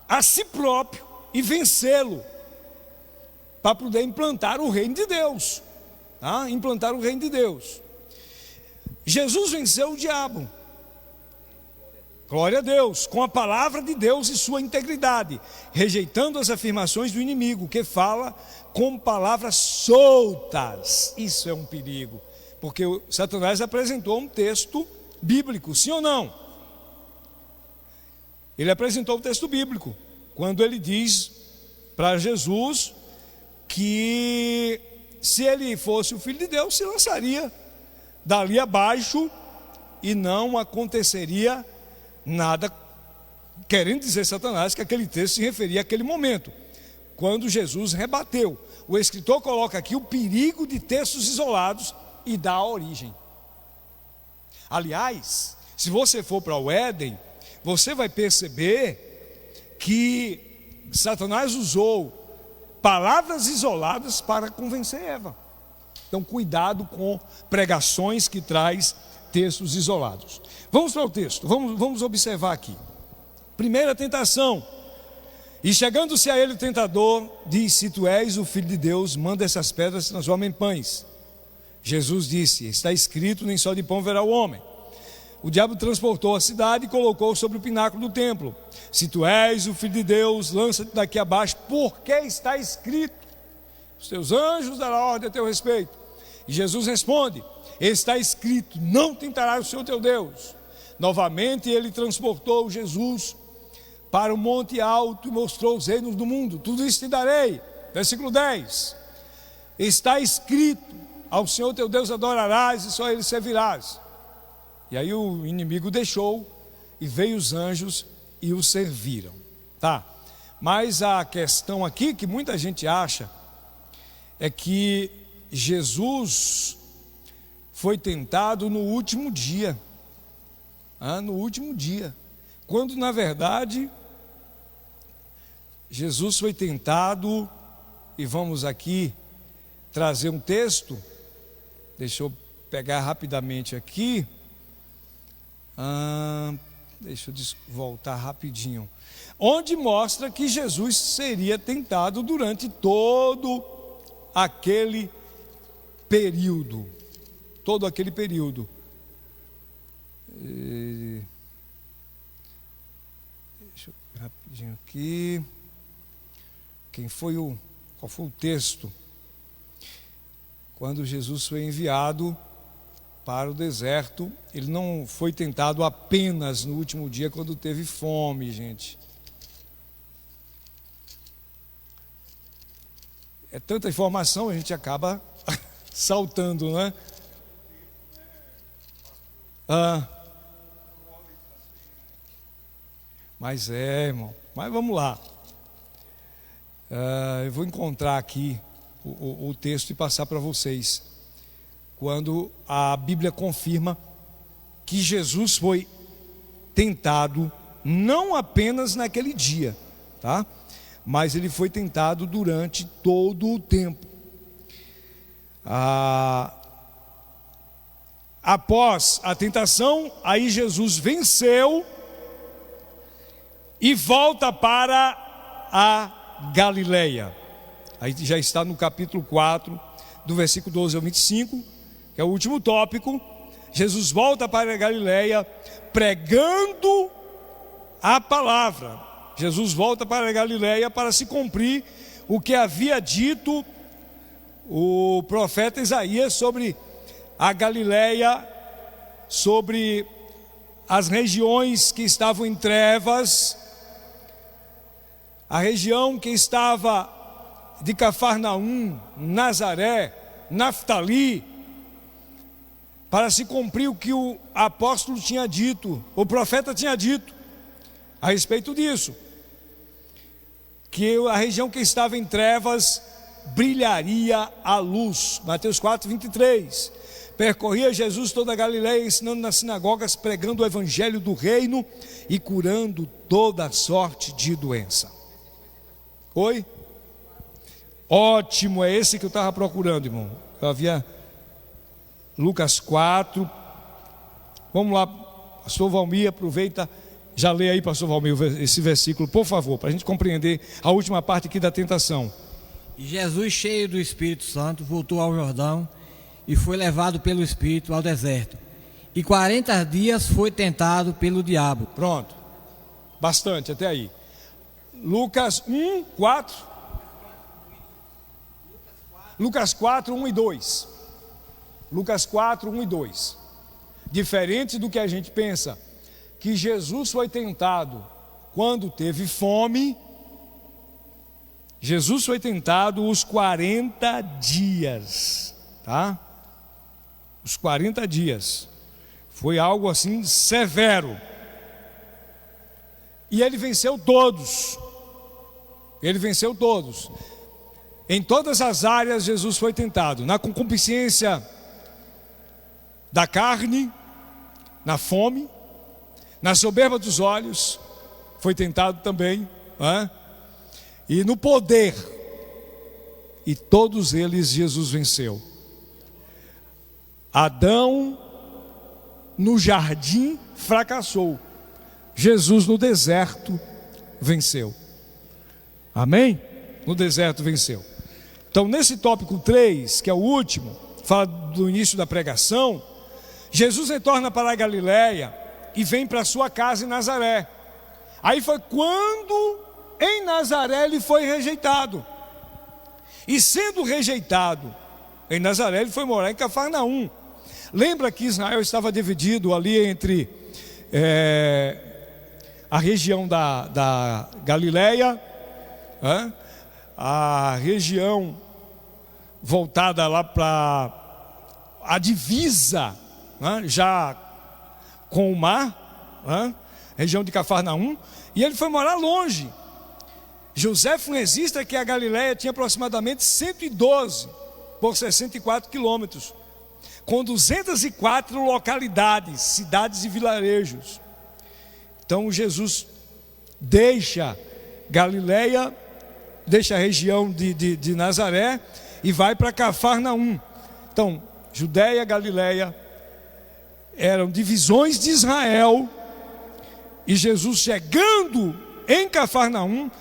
S1: a si próprio e vencê-lo, para poder implantar o reino de Deus, tá? Implantar o reino de Deus. Jesus venceu o diabo, glória a Deus, com a palavra de Deus e sua integridade, rejeitando as afirmações do inimigo, que fala com palavras soltas. Isso é um perigo, porque o Satanás apresentou um texto bíblico, sim ou não? Ele apresentou um texto bíblico, quando ele diz para Jesus que se ele fosse o Filho de Deus, se lançaria dali abaixo e não aconteceria nada, querendo dizer Satanás que aquele texto se referia àquele momento, quando Jesus rebateu. O escritor coloca aqui o perigo de textos isolados e dá a origem. Aliás, se você for para o Éden, você vai perceber que Satanás usou palavras isoladas para convencer Eva. Então, cuidado com pregações que traz textos isolados. Vamos para o texto, vamos observar aqui. Primeira tentação. E chegando-se a ele o tentador, disse: se tu és o Filho de Deus, manda essas pedras se transformem em pães. Jesus disse: está escrito, nem só de pão verá o homem. O diabo transportou a cidade e colocou sobre o pináculo do templo. Se tu és o Filho de Deus, lança-te daqui abaixo, porque está escrito: os teus anjos darão ordem a teu respeito. E Jesus responde: está escrito, não tentarás o Senhor teu Deus. Novamente ele transportou Jesus para o monte alto e mostrou os reinos do mundo. Tudo isso te darei. Versículo 10. Está escrito: ao Senhor teu Deus adorarás e só ele servirás. E aí o inimigo deixou e veio os anjos e o serviram, tá? Mas a questão aqui que muita gente acha é que Jesus foi tentado no último dia, no último dia, quando na verdade Jesus foi tentado, e vamos aqui trazer um texto, deixa eu pegar rapidamente aqui, deixa eu voltar rapidinho, onde mostra que Jesus seria tentado durante todo aquele período, deixa eu ver rapidinho aqui, qual foi o texto? Quando Jesus foi enviado para o deserto, ele não foi tentado apenas no último dia, quando teve fome, gente. É tanta informação, a gente acaba saltando, né? Mas irmão, mas vamos lá. Eu vou encontrar aqui o texto e passar para vocês. Quando a Bíblia confirma que Jesus foi tentado não apenas naquele dia, tá? Mas ele foi tentado durante todo o tempo. Após a tentação, aí Jesus venceu e volta para a Galileia. Aí já está no capítulo 4, do versículo 12 ao 25, que é o último tópico. Jesus volta para a Galileia pregando a palavra. Jesus volta para a Galileia para se cumprir o que havia dito o profeta Isaías sobre a Galileia, sobre as regiões que estavam em trevas, a região que estava de Cafarnaum, Nazaré, Naftali, para se cumprir o que o apóstolo tinha dito, o profeta tinha dito a respeito disso, que a região que estava em trevas brilharia a luz. Mateus 4, 23. Percorria Jesus toda a Galileia, ensinando nas sinagogas, pregando o evangelho do reino e curando toda sorte de doença. Oi? Ótimo, é esse que eu estava procurando, irmão. Eu havia Lucas 4. Vamos lá, Pastor Valmir, aproveita, já lê aí, pastor Valmir, esse versículo, por favor, para a gente compreender a última parte aqui da tentação.
S3: E Jesus, cheio do Espírito Santo, voltou ao Jordão e foi levado pelo Espírito ao deserto. E 40 dias foi tentado pelo diabo.
S1: Pronto, bastante, até aí. Lucas 1, 4. Lucas 4, 1 e 2. Lucas 4, 1 e 2. Diferente do que a gente pensa, que Jesus foi tentado quando teve fome. Jesus foi tentado os 40 dias, tá? Os 40 dias. Foi algo assim severo. E ele venceu todos. Ele venceu todos. Em todas as áreas Jesus foi tentado. Na concupiscência da carne, na fome, na soberba dos olhos, foi tentado também, e no poder, e todos eles Jesus venceu. Adão no jardim fracassou, Jesus no deserto venceu. Amém? No deserto venceu. Então nesse tópico 3, que é o último, fala do início da pregação, Jesus retorna para a Galileia e vem para sua casa em Nazaré. Aí foi quando em Nazaré ele foi rejeitado. E sendo rejeitado em Nazaré, ele foi morar em Cafarnaum. Lembra que Israel estava dividido ali entre a região da Galileia, a região voltada lá para a divisa, já com o mar, região de Cafarnaum, e ele foi morar longe. Joséfo registra que a Galileia tinha aproximadamente 112 por 64 quilômetros, com 204 localidades, cidades e vilarejos. Então Jesus deixa Galileia, deixa a região de Nazaré e vai para Cafarnaum. Então, Judeia e Galileia eram divisões de Israel, e Jesus, chegando em Cafarnaum,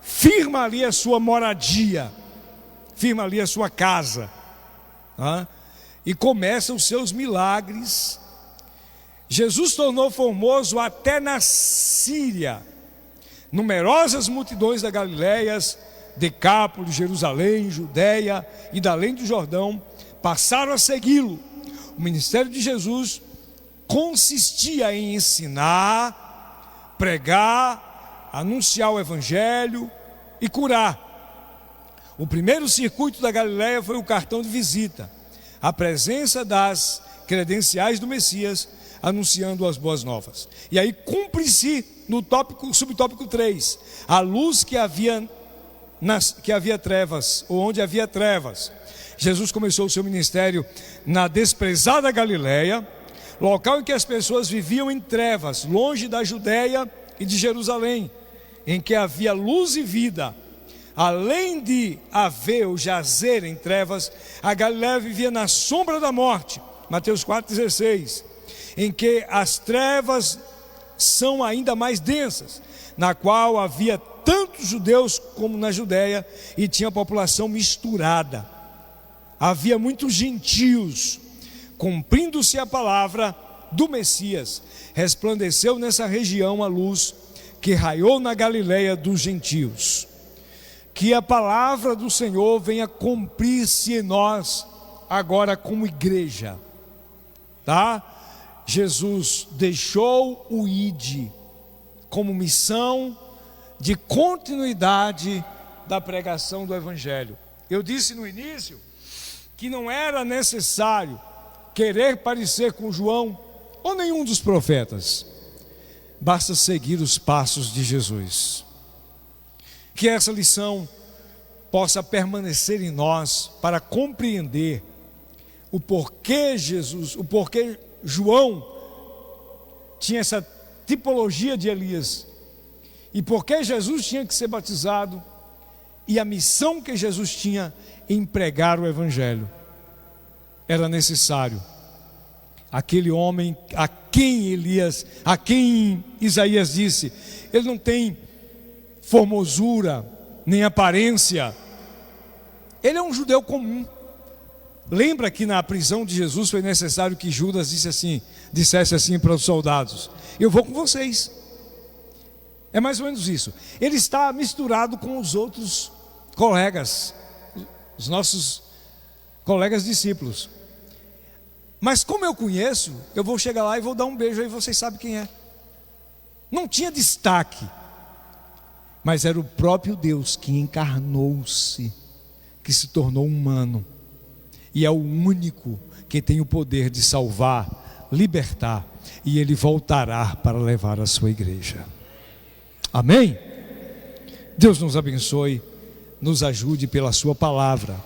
S1: firma ali a sua moradia, firma ali a sua casa, e começa os seus milagres. Jesus tornou famoso até na Síria. Numerosas multidões da Galileia, Decápolis, Jerusalém, Judeia e da além do Jordão passaram a segui-lo. O ministério de Jesus consistia em ensinar, pregar, anunciar o evangelho e curar. O primeiro circuito da Galileia foi o cartão de visita, a presença das credenciais do Messias, anunciando as boas novas. E aí cumpre-se no subtópico 3, a luz que havia trevas, ou onde havia trevas. Jesus começou o seu ministério na desprezada Galileia, local em que as pessoas viviam em trevas, longe da Judeia e de Jerusalém, em que havia luz e vida. Além de haver ou jazer em trevas, a Galileia vivia na sombra da morte, Mateus 4,16, em que as trevas são ainda mais densas, na qual havia tanto judeus como na Judeia, e tinha população misturada. Havia muitos gentios. Cumprindo-se a palavra do Messias, resplandeceu nessa região a luz que raiou na Galileia dos gentios. Que a palavra do Senhor venha cumprir-se em nós agora como igreja, tá? Jesus deixou o ID como missão de continuidade da pregação do evangelho. Eu disse no início que não era necessário querer parecer com João ou nenhum dos profetas, basta seguir os passos de Jesus. Que essa lição possa permanecer em nós para compreender o porquê João tinha essa tipologia de Elias, e porquê Jesus tinha que ser batizado, e a missão que Jesus tinha em pregar o evangelho. Era necessário aquele homem a quem Isaías disse, ele não tem formosura, nem aparência, ele é um judeu comum. Lembra que na prisão de Jesus foi necessário que Judas dissesse assim para os soldados: eu vou com vocês. É mais ou menos isso. Ele está misturado com os outros colegas, os nossos colegas discípulos. Mas como eu conheço, eu vou chegar lá e vou dar um beijo aí, vocês sabem quem é. Não tinha destaque, mas era o próprio Deus que encarnou-se, que se tornou humano, e é o único que tem o poder de salvar, libertar, e ele voltará para levar a sua igreja. Amém? Deus nos abençoe, nos ajude pela sua palavra.